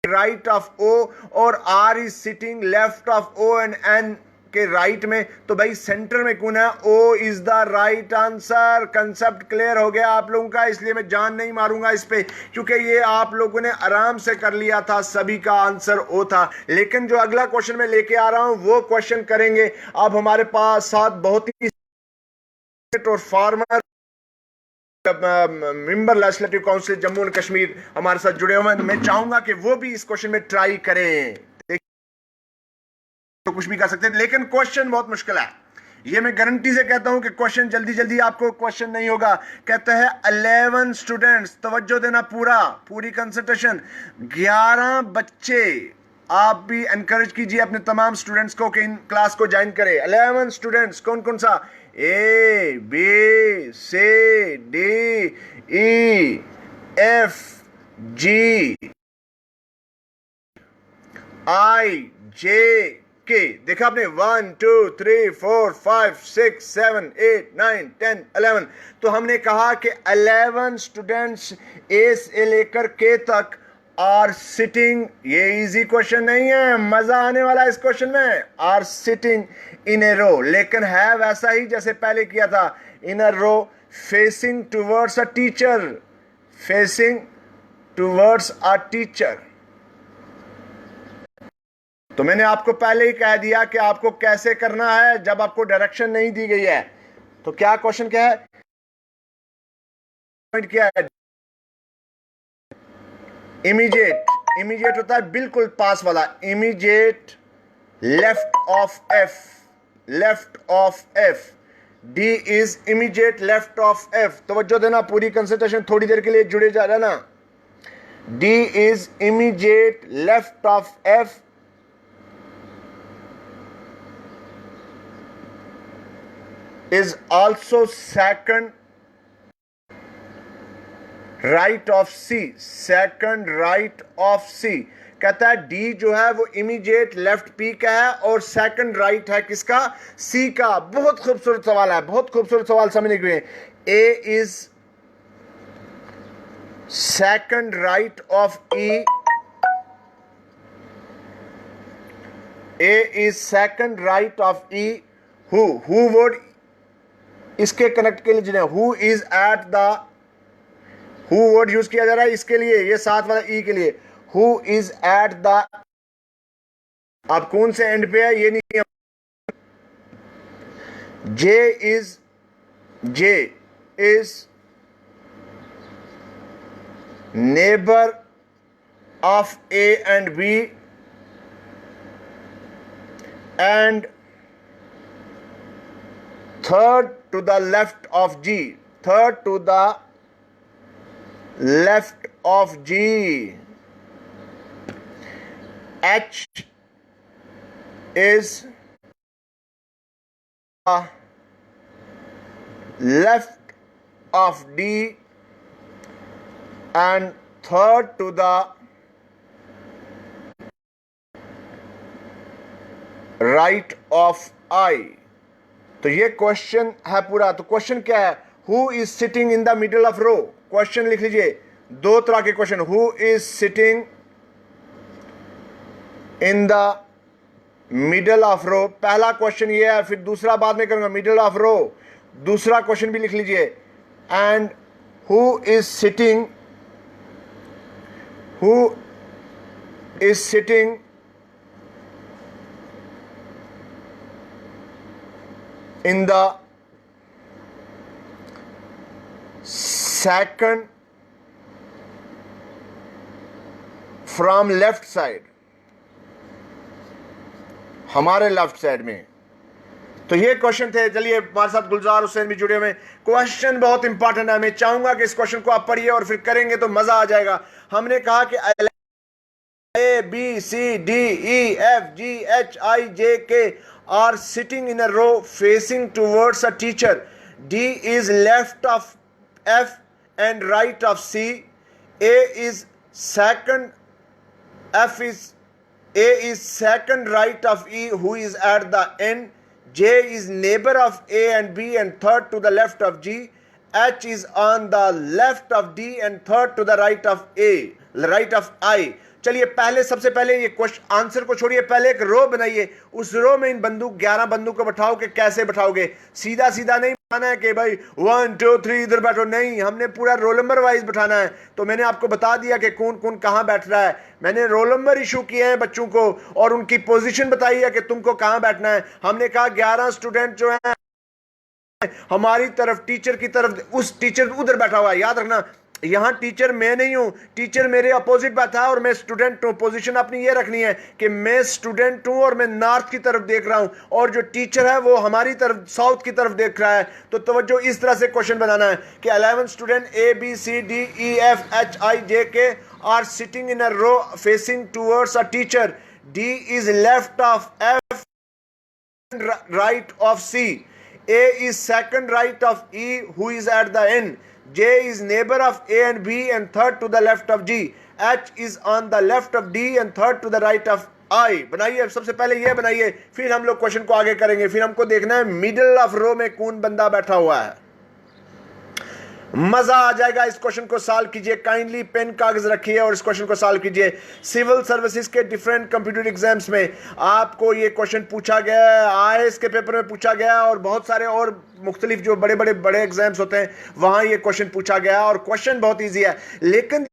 right of O और R is sitting left of O and N के राइट में, तो भाई सेंटर में कौन है, O is the right answer. Concept clear हो गया आप लोगों का, इसलिए मैं जान नहीं मारूंगा इस पे, क्योंकि ये आप लोगों ने आराम से कर लिया था, सभी का आंसर ओ था। लेकिन जो अगला क्वेश्चन मैं लेके आ रहा हूं वो क्वेश्चन करेंगे। अब हमारे पास साथ बहुत ही और farmer member legislative council Jammu and Kashmir हमारे साथ जुड़े हुए हैं, मैं चाहूंगा कि वो भी इस क्वेश्चन में ट्राई करें, तो कुछ भी कर सकते हैं, लेकिन क्वेश्चन बहुत मुश्किल है, ये मैं गारंटी से कहता हूं कि क्वेश्चन जल्दी जल्दी आपको क्वेश्चन नहीं होगा। कहता है 11 स्टूडेंट्स, तवज्जो देना, पूरी कंसंट्रेशन, 11 बच्चे, आप भी एनकरेज कीजिए अपने तमाम स्टूडेंट्स को कि इन क्लास को ज्वाइन करें। 11 स्टूडेंट्स, कौन कौन सा, A B C D E F G I J K, देखा आपने, 1 2 3 4 5 6 7 8 9 10 11। तो हमने कहा कि 11 स्टूडेंट्स ए से लेकर के तक आर सिटिंग, ये इजी क्वेश्चन नहीं है, मजा आने वाला है इस क्वेश्चन में, आर सिटिंग इन ए रो, लेकिन है वैसा ही जैसे पहले किया था, in a row facing towards a teacher, facing towards a teacher. तो मैंने आपको पहले ही कह दिया कि आपको कैसे करना है जब आपको डायरेक्शन नहीं दी गई है। तो क्या क्वेश्चन क्या है, क्या है, इमीडिएट, इमीडिएट होता है बिल्कुल पास वाला, immediate left of F, left of F, D is immediate left of F. तवज्जो देना, पूरी कंसंट्रेशन, थोड़ी देर के लिए जुड़े जा रहना। D is immediate left of F is also second right of C, second right of C। कहता है डी जो है वो इमीडिएट लेफ्ट पी का है और सेकंड राइट है किसका, सी का। बहुत खूबसूरत सवाल है, बहुत खूबसूरत सवाल समझने के लिए। A is second right of E, A is second right of E, who would इसके कनेक्ट के लिए, who is at the who word use किया जा रहा है इसके लिए, ये साथ वाला ई के लिए। हु इज एट द, अब कौन से एंड पे है ये नहीं। J is neighbour of A and B and third to the left of G, third to the left of G. H is left of D and third to the right of I. तो ये question है पूरा। तो question क्या है? Who is sitting in the middle of row. Question लिख लीजिए, दो तरह के question. Who is sitting in the middle of row, पहला क्वेश्चन ये है, फिर दूसरा बाद में करूंगा, मिडल ऑफ रो। दूसरा क्वेश्चन भी लिख लीजिए, and who is sitting in the second from left side, हमारे लेफ्ट साइड में। तो ये क्वेश्चन थे। चलिए, हमारे साथ गुलजार हुसैन भी जुड़े हुए हैं। क्वेश्चन बहुत इंपॉर्टेंट है, मैं चाहूंगा कि इस क्वेश्चन को आप पढ़िए और फिर करेंगे तो मजा आ जाएगा। हमने कहा कि A, B, C, D, E, F, G, H, I, J, K are sitting in a row facing towards a teacher. D is left of F and right of C. A is second, A is second right of E, who is at the end. J is neighbor of A and B and third to the left of G. H is on the left of D and third to the right of I. चलिए, पहले सबसे पहले ये question answer को छोड़िए, पहले एक रो बनाइए। उस रो में इन 11 बंदूक को बैठाओ। कि कैसे बैठाओगे? सीधा सीधा नहीं बैठाना है कि भाई 1 2 3 इधर बैठो, नहीं, हमने पूरा रोल नंबर वाइज बैठाना है। तो मैंने आपको बता दिया कि कौन कौन कहां बैठ रहा है। मैंने रोल नंबर इशू किए हैं बच्चों को और उनकी पोजीशन बताई है कि तुमको कहां बैठना है। हमने कहा 11 स्टूडेंट जो है हमारी तरफ, टीचर की तरफ, उस टीचर उधर बैठा हुआ है। याद रखना, यहां टीचर मैं नहीं हूं, टीचर मेरे अपोजिट बैठा है और मैं स्टूडेंट हूं। पोजीशन अपनी ये रखनी है कि मैं स्टूडेंट हूं और मैं नॉर्थ की तरफ देख रहा हूं और जो टीचर है वो हमारी तरफ, साउथ की तरफ देख रहा है। तो तवज्जो, इस तरह से क्वेश्चन बनाना है कि 11 student A, B, C, D, E, F, H, I, J, K are sitting in a row facing towards a teacher. D is left of F and right of C. A is second right of E, who is at the end. J is neighbor of A and B and third to the left of G. H is on the left of D and third to the right of I. बनाइए, सबसे पहले ये बनाइए, फिर हम लोग question को आगे करेंगे। फिर हमको देखना है मिडिल ऑफ रो में कौन बंदा बैठा हुआ है। मजा आ जाएगा। इस क्वेश्चन को सॉल्व कीजिए, काइंडली पेन कागज रखिए और इस क्वेश्चन को सॉल्व कीजिए। सिविल सर्विसेज के डिफरेंट कंप्यूटर एग्जाम्स में आपको ये क्वेश्चन पूछा गया है, आईएएस के पेपर में पूछा गया और बहुत सारे और मुख्तलिफ जो बड़े एग्जाम्स होते हैं वहां ये क्वेश्चन पूछा गया और क्वेश्चन बहुत ईजी है। लेकिन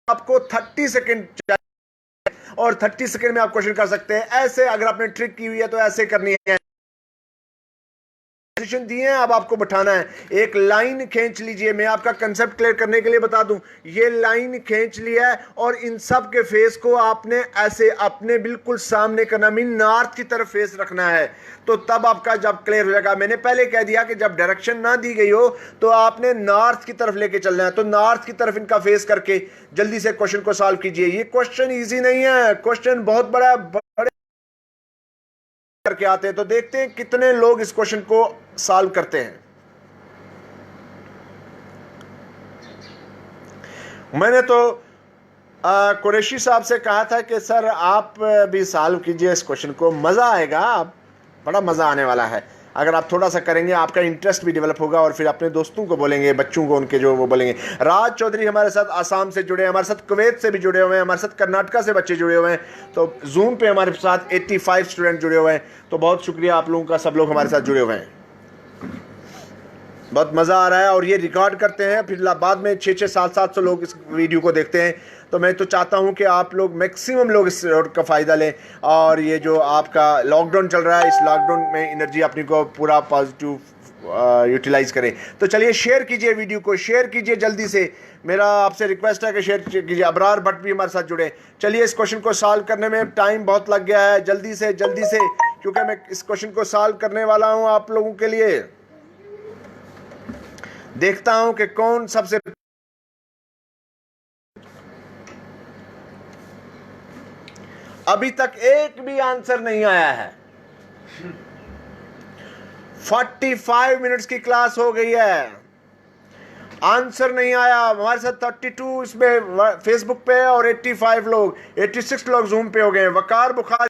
आपको 30 सेकेंड चाहिए और 30 सेकेंड में आप क्वेश्चन कर सकते हैं। ऐसे अगर आपने ट्रिक की हुई है तो ऐसे करनी है। दिए हैं, अब आपको बैठाना है। एक लाइन खींच लीजिए, मैं आपका कंसेप्ट क्लियर करने के लिए बता दूं। ये लाइन खींच लिया है और इन सब के फेस को आपने ऐसे अपने बिल्कुल सामने करना, मीन नॉर्थ की तरफ फेस रखना है। तो तब आपका जब क्लियर हो जाएगा। मैंने पहले कह दिया कि जब डायरेक्शन ना दी गई हो तो आपने नॉर्थ की तरफ लेके चलना है। तो नॉर्थ की तरफ इनका फेस करके जल्दी से क्वेश्चन को सॉल्व कीजिए। ये क्वेश्चन ईजी नहीं है, क्वेश्चन बहुत बड़ा करके आते हैं। तो देखते हैं कितने लोग इस क्वेश्चन को सॉल्व करते हैं। मैंने तो कुरैशी साहब से कहा था कि सर आप भी सॉल्व कीजिए इस क्वेश्चन को, मजा आएगा, बड़ा मजा आने वाला है। अगर आप थोड़ा सा करेंगे आपका इंटरेस्ट भी डेवलप होगा और फिर अपने दोस्तों को बोलेंगे, बच्चों को उनके जो वो बोलेंगे। राज चौधरी हमारे साथ आसाम से जुड़े हैं, हमारे साथ कुवैत से भी जुड़े हुए हैं, हमारे साथ कर्नाटका से बच्चे जुड़े हुए हैं। तो जूम पे हमारे साथ 85 स्टूडेंट जुड़े हुए हैं। तो बहुत शुक्रिया आप लोगों का, सब लोग हमारे साथ जुड़े हुए हैं। बहुत मज़ा आ रहा है और ये रिकॉर्ड करते हैं, फिर बाद में 600 700 लोग इस वीडियो को देखते हैं। तो मैं तो चाहता हूँ कि आप लोग मैक्सिमम लोग इस का फ़ायदा लें और ये जो आपका लॉकडाउन चल रहा है, इस लॉकडाउन में एनर्जी अपनी को पूरा पॉजिटिव यूटिलाइज़ करें। तो चलिए शेयर कीजिए, वीडियो को शेयर कीजिए जल्दी से, मेरा आपसे रिक्वेस्ट है कि शेयर कीजिए। अबरार भट्ट भी हमारे साथ जुड़े। चलिए इस क्वेश्चन को सॉल्व करने में टाइम बहुत लग गया है, जल्दी से क्योंकि मैं इस क्वेश्चन को सॉल्व करने वाला हूँ आप लोगों के लिए। देखता हूं कि कौन सबसे अभी तक एक भी आंसर नहीं आया है। 45 मिनट्स की क्लास हो गई है, आंसर नहीं आया। हमारे साथ 32 इसमें फेसबुक पे और 86 लोग जूम पे हो गए। वकार बुखार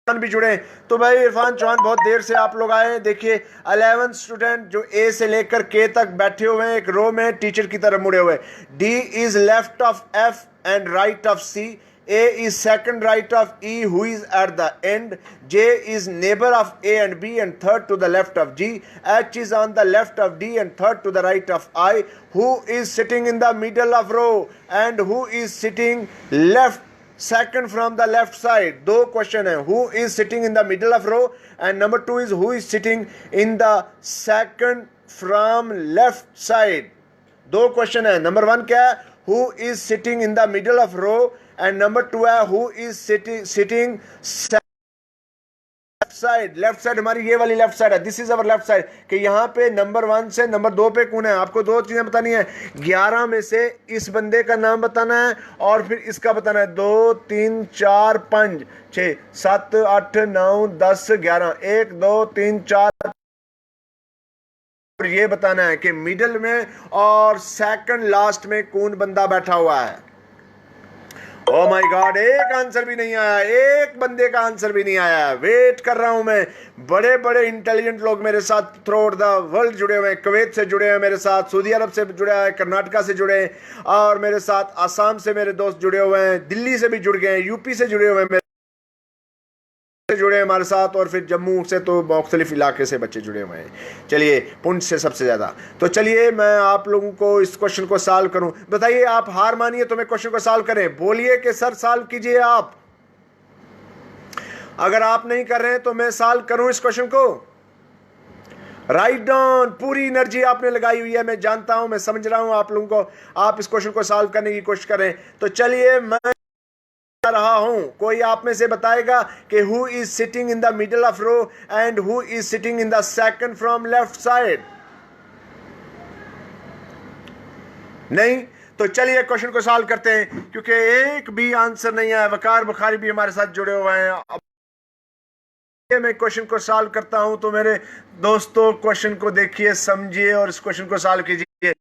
भी जुड़े। तो भाई इरफान चौहान बहुत देर से आप लोग आए। देखिए 11 स्टूडेंट जो ए से लेकर के तक बैठे हुए हैं एक रो में टीचर की तरफ मुड़े हुए। D is left of F and right of C. A is second right of E who is at the end. J is neighbor of A and B and third to the left of G. H is on the left of D and third to the right of I. Who is sitting in the middle of row and who is sitting left second from the left side? दो question है। Who is sitting in the middle of row and number 2 is who is sitting in the second from left side? दो question है। Number 1 क्या है? Who is sitting in the middle of row and number 2 है who is sitting left side. हमारी ये वाली left side है, this is our left side. कि यहाँ पे नंबर 1 से नंबर 2 पे कौन है? आपको दो चीजें बतानी है। 11 में से इस बंदे का नाम बताना है और फिर इसका बताना है। 2 3 4 5 6 7 8 9 10 11 1 2 3 4 ये बताना है कि मिडल में और सेकंड लास्ट में कौन बंदा बैठा हुआ है। ओ माय गॉड, एक आंसर भी नहीं आया, एक बंदे का आंसर भी नहीं आया। वेट कर रहा हूं मैं। बड़े बड़े इंटेलिजेंट लोग मेरे साथ थ्रू आउट द वर्ल्ड जुड़े हुए हैं। कुवैत से जुड़े हैं मेरे साथ, सऊदी अरब से जुड़े हैं, कर्नाटका से जुड़े हैं और मेरे साथ आसाम से मेरे दोस्त जुड़े हुए हैं, दिल्ली से भी जुड़ गए हैं, यूपी से जुड़े हुए हैं, जुड़े हमारे साथ और फिर जम्मू से तो मुख्तलिफ इलाके से बच्चे जुड़े हुए हैं। चलिए पुंछ से सबसे ज़्यादा। तो चलिए मैं आप लोगों को इस क्वेश्चन को सॉल्व करूं। बताइए, आप हार मानिए तो मैं क्वेश्चन को सॉल्व करें। बोलिए कि सर सॉल्व कीजिए आप। अगर आप नहीं कर रहे हैं तो मैं सॉल्व करूं इस क्वेश्चन को। Write down. पूरी एनर्जी आपने लगाई हुई है, मैं जानता हूं, मैं समझ रहा हूं आप लोगों को। आप इस क्वेश्चन को सॉल्व करने की कोशिश करें। तो चलिए मैं रहा हूं, कोई आप में से बताएगा कि who is sitting in the middle of row and who is sitting in the second from left side? नहीं? तो चलिए क्वेश्चन को सॉल्व करते हैं, क्योंकि एक भी आंसर नहीं आया। वकार बुखारी भी हमारे साथ जुड़े हुए हैं। अब मैं क्वेश्चन को सॉल्व करता हूं तो मेरे दोस्तों क्वेश्चन को देखिए, समझिए और इस क्वेश्चन को सॉल्व कीजिए।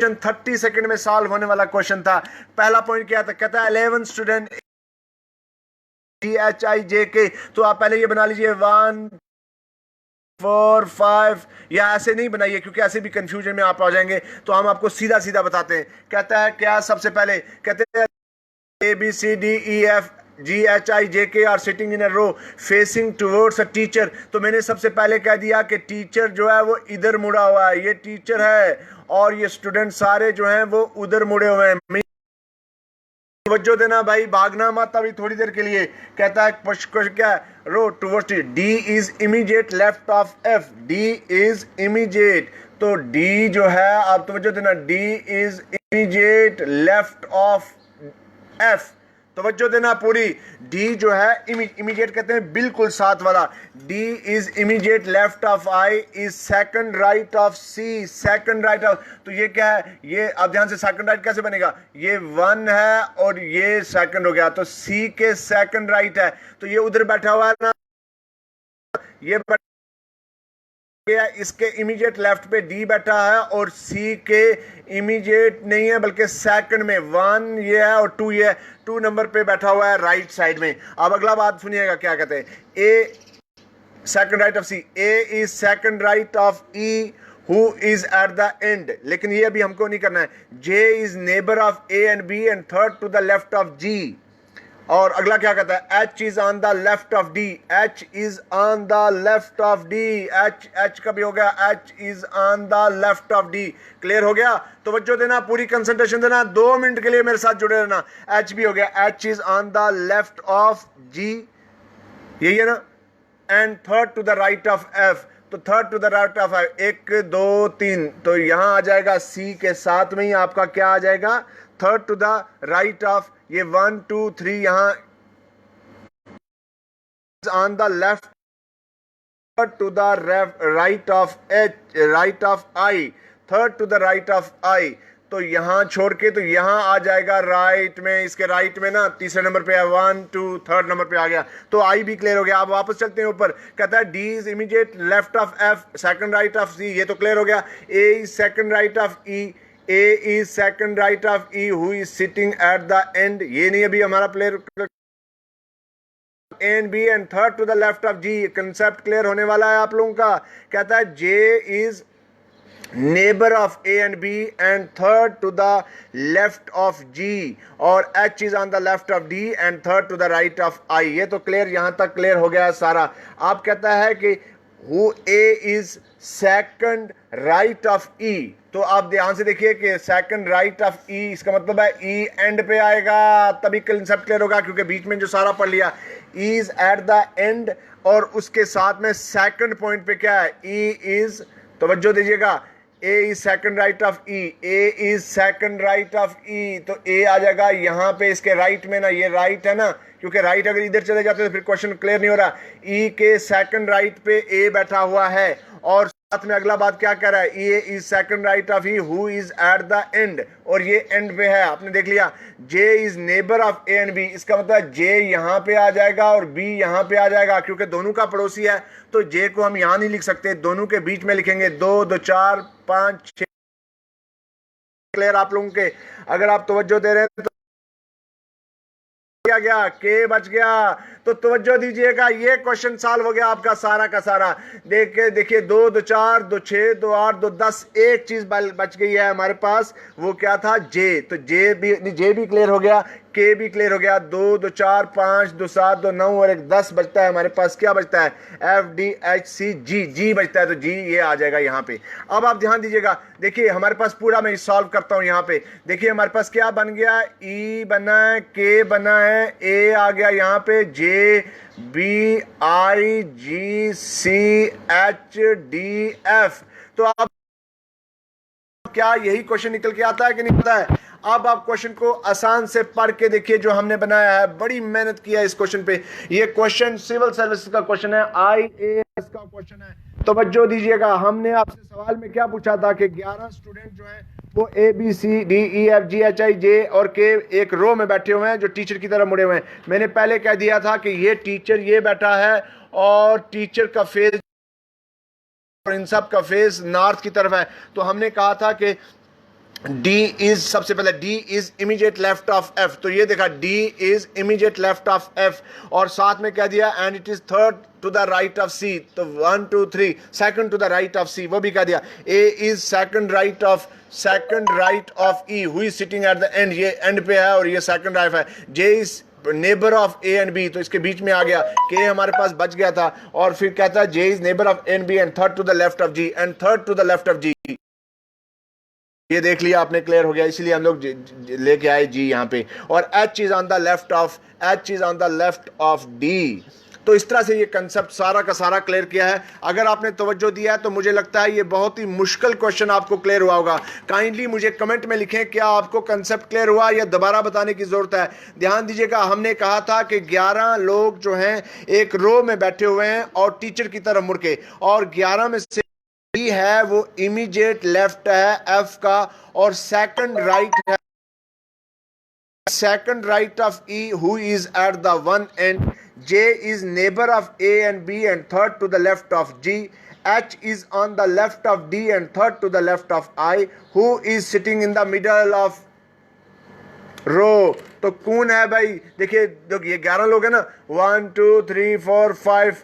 30 सेकंड में सॉल्व होने वाला क्वेश्चन था। पहला पॉइंट क्या था? कहता है 11 स्टूडेंट DHIJK। तो आप पहले ये बना लीजिए 1 4 5, या ऐसे नहीं बनाइए क्योंकि ऐसे भी कंफ्यूजन में आप आ जाएंगे। तो हम आपको सीधा सीधा बताते हैं। कहता है क्या? सबसे पहले कहते हैं ABCDEFGHIJK are sitting in a row facing towards a teacher. तो मैंने सबसे पहले कह दिया कि टीचर जो है वो इधर मुड़ा हुआ है, ये टीचर है और ये स्टूडेंट सारे जो हैं वो उधर मुड़े हुए हैं। तवज्जो देना भाई, भागना मत अभी थोड़ी देर के लिए। कहता है क्या? Row towards D is immediate left of F. D is immediate, तो डी जो है आप तवज्जो देना, D is immediate left of F. तवज्जो देना पूरी। डी जो है इमीडिएट कहते हैं बिल्कुल साथ वाला। D is immediate left of I is second right of C. Second right of, तो ये क्या है? ये आप ध्यान से, सेकंड राइट कैसे बनेगा? ये 1 है और ये सेकंड हो गया, तो सी के सेकंड राइट है। तो ये उधर बैठा हुआ है ना, ये इसके इमीडिएट लेफ्ट पे डी बैठा है और सी के इमीडिएट नहीं है बल्कि सेकंड में 1 ये है और 2 ये है। 2 नंबर पे बैठा हुआ है राइट साइड में। अब अगला बात सुनिएगा क्या कहते हैं। A second right of C, A is second right of E who is at the end. लेकिन ये अभी हमको नहीं करना है। J is neighbour of A and B and third to the left of G. और अगला क्या कहता है, H is on the left of D, H is on the left of D, H का भी हो गया, H is on the left of D। Clear हो गया? तवज्जो देना, पूरी कंसंट्रेशन देना, 2 मिनट के लिए मेरे साथ जुड़े रहना। H भी हो गया, H is on the left of G, यही है ना। And third to the right of F, तो third to the right of F 1 2 3, तो यहां आ जाएगा C के साथ में ही आपका क्या आ जाएगा, third to the right of, ये 1 2 3 यहां on the left, third to the right of H, right of I, third to the right of I, तो यहां छोड़ के तो यहां आ जाएगा राइट में, इसके राइट में ना तीसरे नंबर पे है, 1 2 थर्ड नंबर पे आ गया, तो आई भी क्लियर हो गया। अब वापस चलते हैं ऊपर, कहता है D is immediate left of F, second right of C, ये तो क्लियर हो गया। A is second right of E, A is second right of E who is sitting at the end, ये नहीं अभी हमारा player, and B and third to the left of G, concept clear होने वाला है आप लोगों का। कहता है J is neighbor of A and B and third to the left of G, और H is on the left of D and third to the right of I, ये तो क्लियर, यहां तक क्लियर हो गया सारा। आप कहता है कि who A is second right of E, तो आप ध्यान से देखिए कि सेकंड राइट ऑफ E, इसका मतलब है E एंड पे आएगा, तभी कंसेप्ट क्लियर होगा, क्योंकि बीच में जो सारा पढ़ लिया, E is at the end, और उसके साथ में सेकंड पॉइंट पे क्या है, E is, तवज्जो दीजिएगा, A is second right of E, A is second right of E, तो A आ जाएगा यहाँ पे इसके राइट में ना, ये राइट है ना, क्योंकि राइट अगर इधर चले जाते तो फिर क्वेश्चन क्लियर नहीं हो रहा। E के सेकंड राइट पे A बैठा हुआ है, और साथ में अगला बात क्या कह रहा है, A is second right of E who is at the end, और ये एंड पे है, आपने देख लिया। J is neighbour of A and B, इसका मतलब जे यहां पे आ जाएगा और बी यहां पे आ जाएगा, क्योंकि दोनों का पड़ोसी है, तो जे को हम यहां नहीं लिख सकते, दोनों के बीच में लिखेंगे, 2 2 4 5 6। क्लियर आप लोगों के? अगर आप तवज्जो दे रहे हैं तो गया के बच गया, तो तवज्जो दीजिएगा, ये क्वेश्चन सॉल्व हो गया आपका सारा का सारा। देखिए 2 2 4 2 6 2 8 2 10, एक चीज बच गई है हमारे पास, वो क्या था, जे, तो जे भी क्लियर हो गया, के भी क्लियर हो गया। 2 2 4 5 2 7 2 9 और 1 10 बचता है हमारे पास, क्या बचता है, एफ डी एच सी जी, जी बचता है, तो जी ये आ जाएगा यहाँ पे। अब आप ध्यान दीजिएगा, देखिए हमारे पास पूरा मैं सॉल्व करता हूँ यहाँ पे, देखिए हमारे पास क्या बन गया, ई बना है, के बना है, ए आ गया यहाँ पे, J B I G C H D F, तो आप क्या यही क्वेश्चन निकल के आता है कि नहीं आता है? अब आप क्वेश्चन को आसान से पढ़ के देखिए, जो हमने बनाया है, बड़ी मेहनत किया है इस क्वेश्चन पे। ये क्वेश्चन सिविल सर्विस का क्वेश्चन है, IAS का क्वेश्चन है। तवज्जो दीजिएगा, हमने आपसे सवाल में क्या पूछा था कि 11 स्टूडेंट जो हैं वो ABCDEFGHIJ और के एक रो में बैठे हुए हैं, जो टीचर की तरफ मुड़े हुए हैं। मैंने पहले कह दिया था कि ये टीचर ये बैठा है और टीचर का फेस, इन सब का फेस नॉर्थ की तरफ है, तो हमने कहा था कि D इज, सबसे पहले D is immediate left of F, तो ये देखा D is immediate left of F, और साथ में कह दिया and it is third to the right of C, तो 1 2 3 second to the right of C, वो भी कह दिया। A is second right of E who is sitting at the end, ये एंड पे है और ये सेकंड राइट है। J is neighbour of A and B, तो इसके बीच में आ गया, के हमारे पास बच गया था, और फिर कहता है J is neighbour of A and B and third to the left of G, and third to the left of G, ये देख लिया आपने, क्लियर हो गया, इसलिए हम लोग लेके आए जी यहाँ पे। और H is on the left of D, तो इस तरह से ये कंसेप्ट सारा का सारा क्लियर किया है। अगर आपने तवज्जो दिया है तो मुझे लगता है ये बहुत ही मुश्किल क्वेश्चन आपको क्लियर हुआ होगा। काइंडली मुझे कमेंट में लिखें, क्या आपको कंसेप्ट क्लियर हुआ या दोबारा बताने की जरूरत है? ध्यान दीजिएगा, हमने कहा था कि 11 लोग जो हैं एक रो में बैठे हुए हैं और टीचर की तरफ मुड़ के, और 11 में से है वो इमीडिएट लेफ्ट है एफ का, और सेकंड राइट है, second right of E who is at the one and, J is neighbor of A and B and third to the left of G, H is on the left of D and third to the left of I, who is sitting in the middle of row, तो कौन है भाई? देखिए ये 11 लोग हैं ना, 1 2 3 4 5,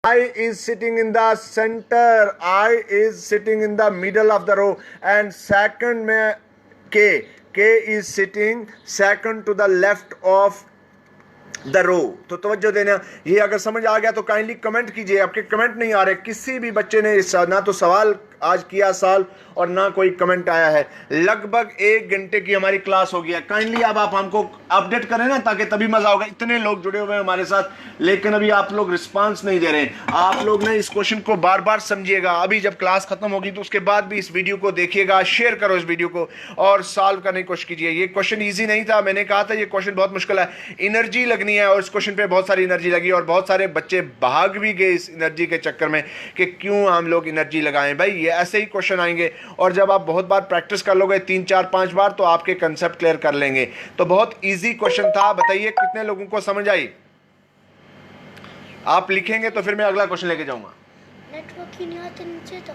I is sitting in the center, I is sitting in the middle of the row, and second में K is sitting second to the left of the row. तो तवज्जो देना, ये अगर समझ आ गया तो काइंडली कमेंट कीजिए। आपके कमेंट नहीं आ रहे, किसी भी बच्चे ने ना तो सवाल आज किया साल और ना कोई कमेंट आया है। लगभग 1 घंटे की हमारी क्लास हो गई है। काइंडली अब आप हमको अपडेट करें ना, ताकि तभी मजा होगा। इतने लोग जुड़े हुए हैं हमारे साथ, लेकिन अभी आप लोग रिस्पांस नहीं दे रहे। आप लोग ने इस क्वेश्चन को बार बार समझिएगा। अभी जब क्लास खत्म होगी तो उसके बाद भी इस वीडियो को देखिएगा, शेयर करो इस वीडियो को और सॉल्व करने की कोशिश कीजिए। ये क्वेश्चन ईजी नहीं था, मैंने कहा था ये क्वेश्चन बहुत मुश्किल है। एनर्जी लगनी है और इस क्वेश्चन पे बहुत सारी एनर्जी लगी और बहुत सारे बच्चे भाग भी गए इस एनर्जी के चक्कर में कि क्यों हम लोग एनर्जी लगाएं। भाई ये ऐसे ही क्वेश्चन आएंगे और जब आप बहुत बार प्रैक्टिस कर लोगे 3 4 5 बार तो आपके कंसेप्ट क्लियर कर लेंगे। तो बहुत इजी क्वेश्चन था। बताइए कितने लोगों को समझ आई? आप लिखेंगे तो फिर मैं अगला क्वेश्चन लेके जाऊंगा। नेटवर्क ही नहीं आते नीचे तो।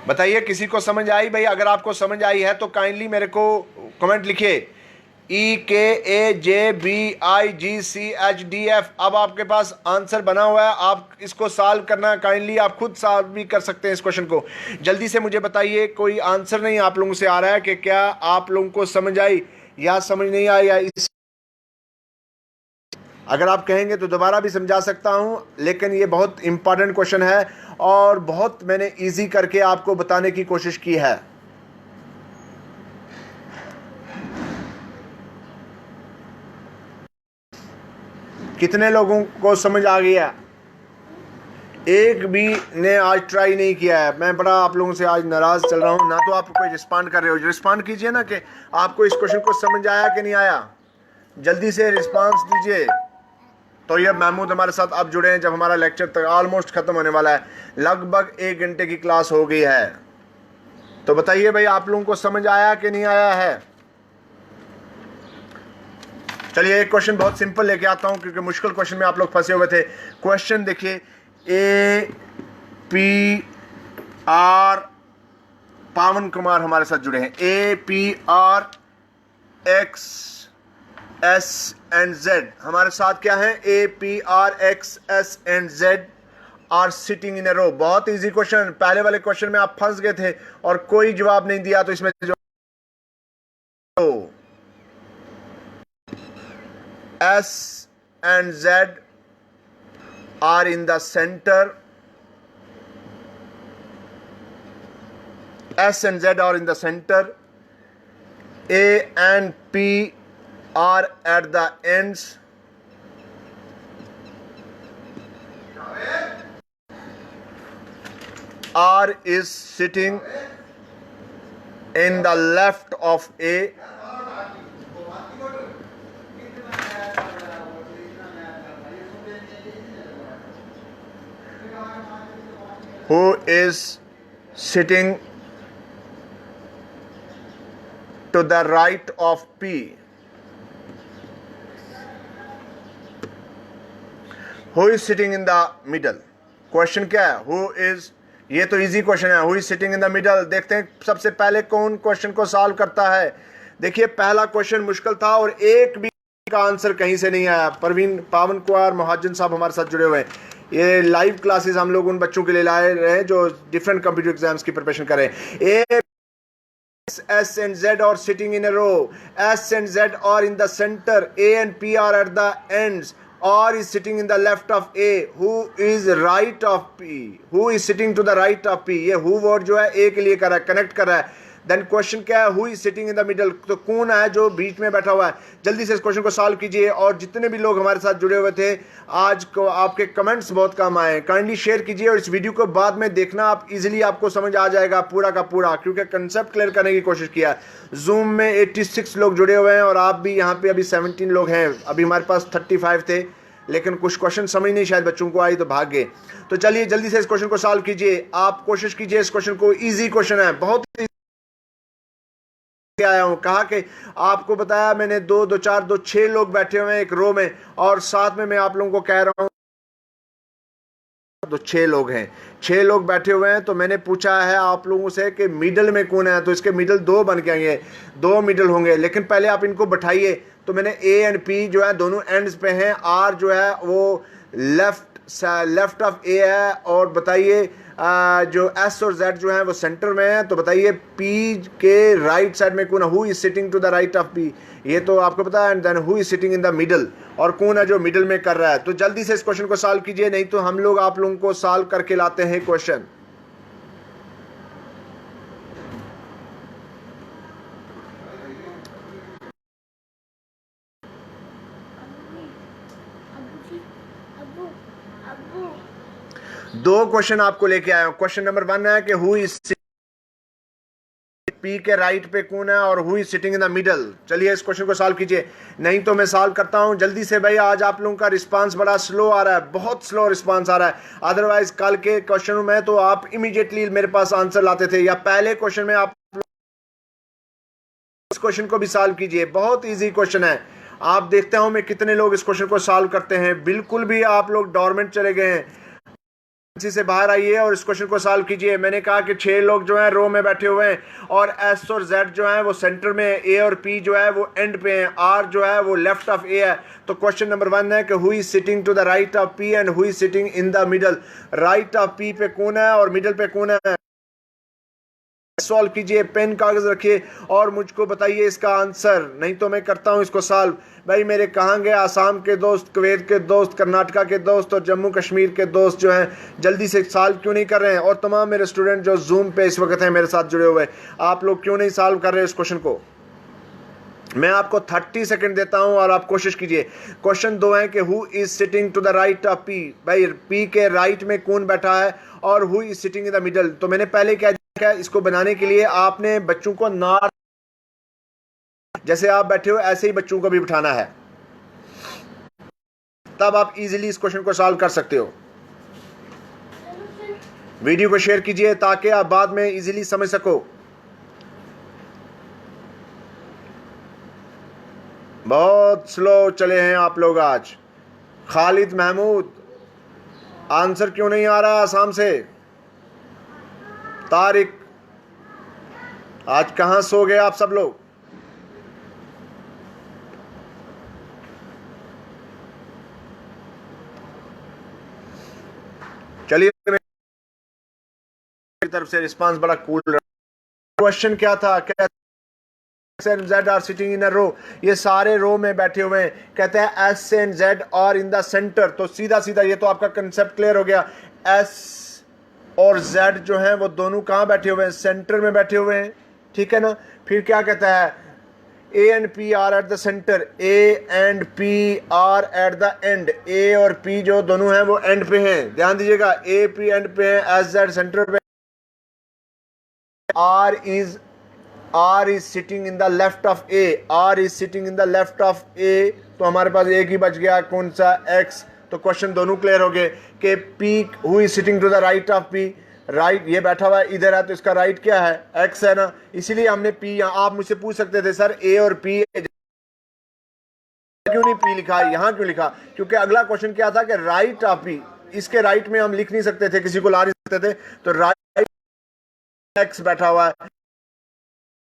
बताइए किसी को समझ आई? भाई अगर आपको समझ आई है तो काइंडली मेरे को कमेंट लिखिए। EKAJBIGCHDF। अब आपके पास आंसर बना हुआ है, आप इसको सॉल्व करना। काइंडली आप खुद सॉल्व भी कर सकते हैं इस क्वेश्चन को। जल्दी से मुझे बताइए, कोई आंसर नहीं आप लोगों से आ रहा है कि क्या आप लोगों को समझ आई या समझ नहीं आई? या इस अगर आप कहेंगे तो दोबारा भी समझा सकता हूं, लेकिन ये बहुत इंपॉर्टेंट क्वेश्चन है और बहुत मैंने इजी करके आपको बताने की कोशिश की है। कितने लोगों को समझ आ गया? एक भी ने आज ट्राई नहीं किया है। मैं बड़ा आप लोगों से आज नाराज चल रहा हूं। ना तो आप कोई रिस्पॉन्ड कर रहे हो। रिस्पॉन्ड कीजिए ना कि आपको इस क्वेश्चन को समझ आया कि नहीं आया। जल्दी से रिस्पॉन्स दीजिए। तो ये महमूद हमारे साथ अब जुड़े हैं जब हमारा लेक्चर तक ऑलमोस्ट खत्म होने वाला है। लगभग 1 घंटे की क्लास हो गई है। तो बताइए भाई आप लोगों को समझ आया कि नहीं आया है? चलिए एक क्वेश्चन बहुत सिंपल लेके आता हूं, क्योंकि मुश्किल क्वेश्चन में आप लोग फंसे हुए थे। क्वेश्चन देखिए, APR पावन कुमार हमारे साथ जुड़े हैं। APR X S and Z हमारे साथ क्या है? APR X S and Z are sitting in a row. बहुत इजी क्वेश्चन। पहले वाले क्वेश्चन में आप फंस गए थे और कोई जवाब नहीं दिया, तो इसमें जो S and Z are in the center. S and Z are in the center. A and P are at the ends. R is sitting in the left of A. Who is sitting to the right of P? Who is sitting in the middle? Question क्या है? Who is, ये तो easy question है। Who is sitting in the middle? देखते हैं सबसे पहले कौन क्वेश्चन को सॉल्व करता है। देखिए पहला क्वेश्चन मुश्किल था और एक भी का आंसर कहीं से नहीं आया। परवीन पावन कुमार महाजन साहब हमारे साथ जुड़े हुए हैं। ये लाइव क्लासेस हम लोग उन बच्चों के लिए लाए रहे हैं जो डिफरेंट कंप्यूटर एग्जाम्स की प्रिपरेशन करें। S and Z are sitting in a row. S and Z are in the center. A and P are at the ends. R is sitting in the left of A. Who is right of P? Who is sitting to the right of P? ये who word जो है A के लिए कर रहा है, connect कर रहा है। देन क्वेश्चन क्या है? Who is sitting in the middle, तो कौन है जो बीच में बैठा हुआ है। जल्दी से इस क्वेश्चन को सॉल्व कीजिए। और जितने भी लोग हमारे साथ जुड़े हुए थे आज को, आपके कमेंट्स बहुत कम आए, काइंडली शेयर कीजिए और इस वीडियो को बाद में देखना, आप इजीली आपको समझ आ जाएगा पूरा का पूरा, क्योंकि कंसेप्ट क्लियर करने की कोशिश किया। जूम में 86 लोग जुड़े हुए हैं और आप भी यहाँ पे अभी 17 लोग हैं। अभी हमारे पास 35 थे, लेकिन कुछ क्वेश्चन समझ नहीं शायद बच्चों को आई तो भाग गए। तो चलिए जल्दी से इस क्वेश्चन को सॉल्व कीजिए। आप कोशिश कीजिए इस क्वेश्चन को, इजी क्वेश्चन है, बहुत आया हूं। कहा कि आपको बताया मैंने 2 2 4 2 6 लोग बैठे हुए हैं एक रो में, और साथ में मैं आप लोगों को कह रहा हूं तो 6 लोग हैं, 6 लोग बैठे हुए हैं। तो मैंने पूछा है आप लोगों से कि मिडल में कौन है, तो इसके मिडल 2 बन के आएंगे, 2 मिडल होंगे। लेकिन पहले आप इनको बैठाइए। तो मैंने ए एंड पी जो है दोनों एंड्स पे हैं, आर जो है वो लेफ्ट लेफ्ट ऑफ ए है, और बताइए जो एस और जेड जो है वो सेंटर में है, तो बताइए पी के राइट साइड में कौन है, who is sitting to the right of P, ये तो आपको पता है, and then who is sitting in the middle, और कौन है जो मिडल में कर रहा है। तो जल्दी से इस क्वेश्चन को सॉल्व कीजिए, नहीं तो हम लोग आप लोगों को सॉल्व करके लाते हैं क्वेश्चन। अबू अबू दो क्वेश्चन आपको लेके आया हूं। क्वेश्चन नंबर 1 है कि हु इज पी के राइट पे कौन है और who is sitting in the middle. चलिए इस क्वेश्चन को सॉल्व कीजिए, नहीं तो मैं सॉल्व करता हूं जल्दी से। भाई आज आप लोगों का रिस्पांस बड़ा स्लो आ रहा है, बहुत स्लो रिस्पांस आ रहा है। अदरवाइज कल के क्वेश्चन में तो आप इमीडिएटली मेरे पास आंसर लाते थे, या पहले क्वेश्चन में आप इस क्वेश्चन को भी सॉल्व कीजिए, बहुत इजी क्वेश्चन है। आप देखते हो मैं कितने लोग इस क्वेश्चन को सॉल्व करते हैं, बिल्कुल भी आप लोग डोरमेंट चले गए हैं। इसी से बाहर आइए और इस क्वेश्चन को सॉल्व कीजिए। मैंने कहा कि 6 लोग जो हैं रो में बैठे हुए हैं, और एस और जेड जो है वो सेंटर में है, ए और पी जो है वो एंड पे हैं, आर जो है वो लेफ्ट ऑफ ए है। तो क्वेश्चन नंबर 1 है कि who is sitting to the right of P and who is sitting in the middle. Right of P पे कौन है और मिडल पे कौन है, सॉल्व कीजिए, पेन कागज रखिए और मुझको बताइए इसका आंसर, नहीं तो मैं करता हूं इसको सॉल्व। भाई मेरे कहाँ गए आसाम के दोस्त, कुवैत के दोस्त, कर्नाटका के दोस्त और जम्मू कश्मीर के दोस्त जो हैं, जल्दी से सॉल्व क्यों नहीं कर रहे हैं? और तमाम मेरे स्टूडेंट जो जूम पे इस वक्त हैं मेरे साथ जुड़े हुए, आप लोग क्यों नहीं सॉल्व कर रहे इस क्वेश्चन को? मैं आपको 30 सेकंड देता हूं और आप कोशिश कीजिए। क्वेश्चन 2 है कि who is sitting to the right of P. भाई पी के राइट में कौन बैठा है और who is sitting in the middle. तो मैंने पहले क्या देखा, इसको बनाने के लिए आपने बच्चों को नॉर्थ, जैसे आप बैठे हो ऐसे ही बच्चों को भी बिठाना है, तब आप इजीली इस क्वेश्चन को सॉल्व कर सकते हो। वीडियो को शेयर कीजिए ताकि आप बाद में इजीली समझ सको। बहुत स्लो चले हैं आप लोग आज। खालिद महमूद, आंसर क्यों नहीं आ रहा आसाम से? तारिक, आज कहां सो गए आप सब लोग? चलिए मेरी तरफ से रिस्पांस बड़ा कूल रहा। क्वेश्चन क्या था? क्या and Z are sitting in a row, ये सारे रो में बैठे हुए हैं। कहते हैं S and Z are in the centre. तो सीधा सीधा ये तो आपका कंसेप्ट क्लियर हो गया। एस और जेड जो हैं वो दोनों कहाँ बैठे हुए हैं? सेंटर में बैठे हुए हैं, ठीक है ना। फिर क्या कहता है? A and P are at the centre, A and P are at the end. A और पी जो दोनों हैं वो एंड पे हैं, ध्यान दीजिएगा। ए पी एंड पे हैं, एस जेड सेंटर पे। R is sitting in the left of A, R is sitting in the left of A. तो हमारे पास एक ही बच गया, कौन सा? एक्स। तो क्वेश्चन दोनों क्लियर हो गए कि P who is sitting to the right of P, right ये बैठा हुआ है इधर है, तो इसका राइट क्या है? एक्स है ना। इसीलिए हमने पी, आप मुझसे पूछ सकते थे सर ए और पी क्यों नहीं पी लिखा, यहाँ क्यों लिखा? क्योंकि अगला क्वेश्चन क्या था कि राइट ऑफ पी, इसके राइट में हम लिख नहीं सकते थे, किसी को ला नहीं सकते थे, तो राइट एक्स बैठा हुआ है।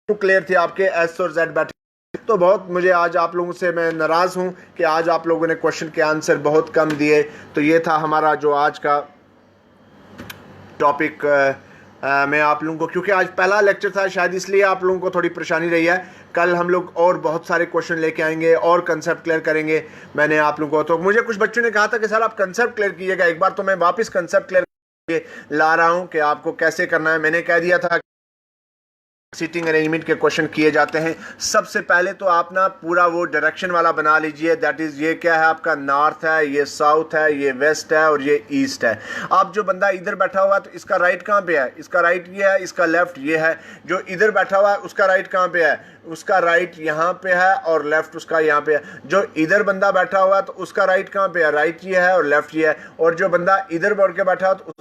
क्लियर थे आपके एस और जेड बैठे। तो बहुत मुझे आज आप लोगों से मैं नाराज हूं कि आज आप लोगों ने क्वेश्चन के आंसर बहुत कम दिए। तो ये था हमारा जो आज का टॉपिक। मैं आप लोगों को, क्योंकि आज पहला लेक्चर था शायद इसलिए आप लोगों को थोड़ी परेशानी रही है। कल हम लोग और बहुत सारे क्वेश्चन लेके आएंगे और कंसेप्ट क्लियर करेंगे। मैंने आप लोगों को, तो मुझे कुछ बच्चों ने कहा था कि सर आप कंसेप्ट क्लियर कीजिएगा एक बार, तो मैं वापस कंसेप्ट क्लियर ला रहा हूं कि आपको कैसे करना है। मैंने कह दिया था सीटिंग अरेंजमेंट के क्वेश्चन किए जाते हैं। सबसे पहले तो आप ना पूरा वो डायरेक्शन वाला बना लीजिए, दैट इज ये क्या है आपका? नॉर्थ है, ये साउथ है, ये वेस्ट है और ये ईस्ट है। अब जो बंदा इधर बैठा हुआ है तो इसका राइट कहाँ पे है? इसका राइट ये है, इसका लेफ्ट ये है। जो इधर बैठा हुआ है उसका राइट कहाँ पे है? उसका राइट यहाँ पे है और लेफ्ट उसका यहाँ पे है। जो इधर बंदा बैठा हुआ है तो उसका राइट कहाँ पे है? राइट ये है और लेफ्ट ये है। और जो बंदा इधर बढ़ के बैठा हो तो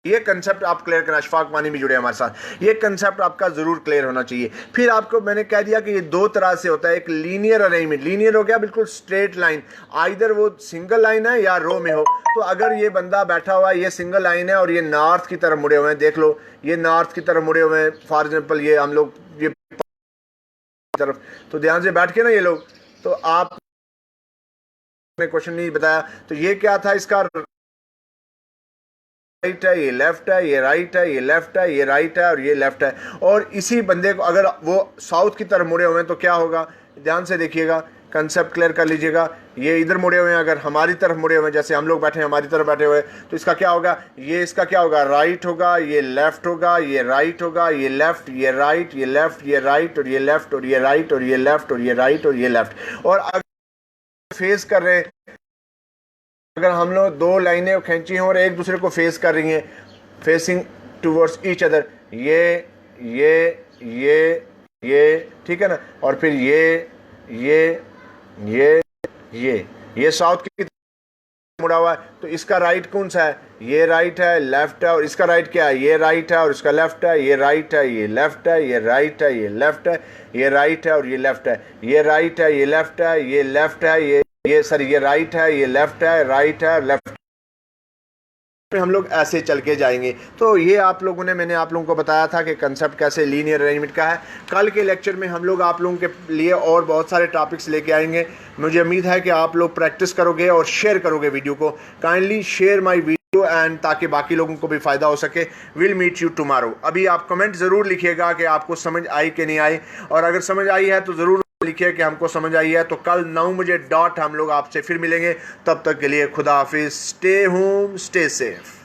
ये कंसेप्ट आप क्लियर करना। अशफाक वानी भी जुड़े हमारे साथ, ये कंसेप्ट आपका जरूर क्लियर होना चाहिए। फिर आपको मैंने कह दिया कि ये दो तरह से होता है। एक लीनियर अरेंजमेंट, लीनियर हो गया बिल्कुल स्ट्रेट लाइन, आइदर वो सिंगल लाइन है या रो में हो। तो अगर ये बंदा बैठा हुआ है, ये सिंगल लाइन है और ये नॉर्थ की तरफ मुड़े हुए हैं, देख लो ये नॉर्थ की तरफ मुड़े हुए हैं। फॉर एग्जाम्पल ये हम लोग ये तरफ, तो ध्यान से बैठ के ना ये लोग, तो आप ने क्वेश्चन नहीं बताया। तो ये क्या था, इसका राइट है, ये लेफ्ट है, ये राइट है, ये लेफ्ट है, ये राइट है और ये लेफ्ट है। और इसी बंदे को अगर वो साउथ की तरफ मुड़े हुए हैं तो क्या होगा, ध्यान से देखिएगा, कंसेप्ट क्लियर कर लीजिएगा। ये इधर मुड़े हुए हैं, अगर हमारी तरफ मुड़े हुए हैं, जैसे हम लोग बैठे हैं हमारी तरफ बैठे हुए हैं, तो इसका क्या होगा, ये इसका क्या होगा, राइट होगा, ये लेफ्ट होगा, ये राइट होगा, ये लेफ्ट, ये राइट, ये लेफ्ट, ये राइट और ये लेफ्ट और ये राइट और ये लेफ्ट और ये राइट और ये लेफ्ट। और अगर फेस कर रहे हैं, अगर हम लोग दो लाइनें खींची हैं और एक दूसरे को फेस कर रही हैं, फेसिंग टुवर्ड्स ईच अदर, ये ठीक है ना, और फिर ये साउथ की मुड़ा हुआ है, तो इसका राइट कौन सा है, ये राइट है, लेफ्ट है, और इसका राइट क्या है, ये राइट है और इसका लेफ्ट है, ये राइट है, ये लेफ्ट है, ये राइट है, ये लेफ्ट है, ये राइट है और ये लेफ्ट है, ये राइट है, ये लेफ्ट है, ये लेफ्ट है, ये सर ये राइट है, ये लेफ्ट है, राइट है, लेफ्ट। हम लोग ऐसे चल के जाएंगे। तो ये आप लोगों ने, मैंने आप लोगों को बताया था कि कंसेप्ट कैसे लीनियर अरेंजमेंट का है। कल के लेक्चर में हम लोग आप लोगों के लिए और बहुत सारे टॉपिक्स लेके आएंगे। मुझे उम्मीद है कि आप लोग प्रैक्टिस करोगे और शेयर करोगे वीडियो को। Kindly share my video and ताकि बाकी लोगों को भी फ़ायदा हो सके। Will meet you tomorrow. अभी आप कमेंट ज़रूर लिखिएगा कि आपको समझ आई कि नहीं आई, और अगर समझ आई है तो ज़रूर लिखिए कि हमको समझ आई है। तो कल 9 बजे डॉट हम लोग आपसे फिर मिलेंगे। तब तक के लिए खुदा हाफिज़। Stay home, stay safe.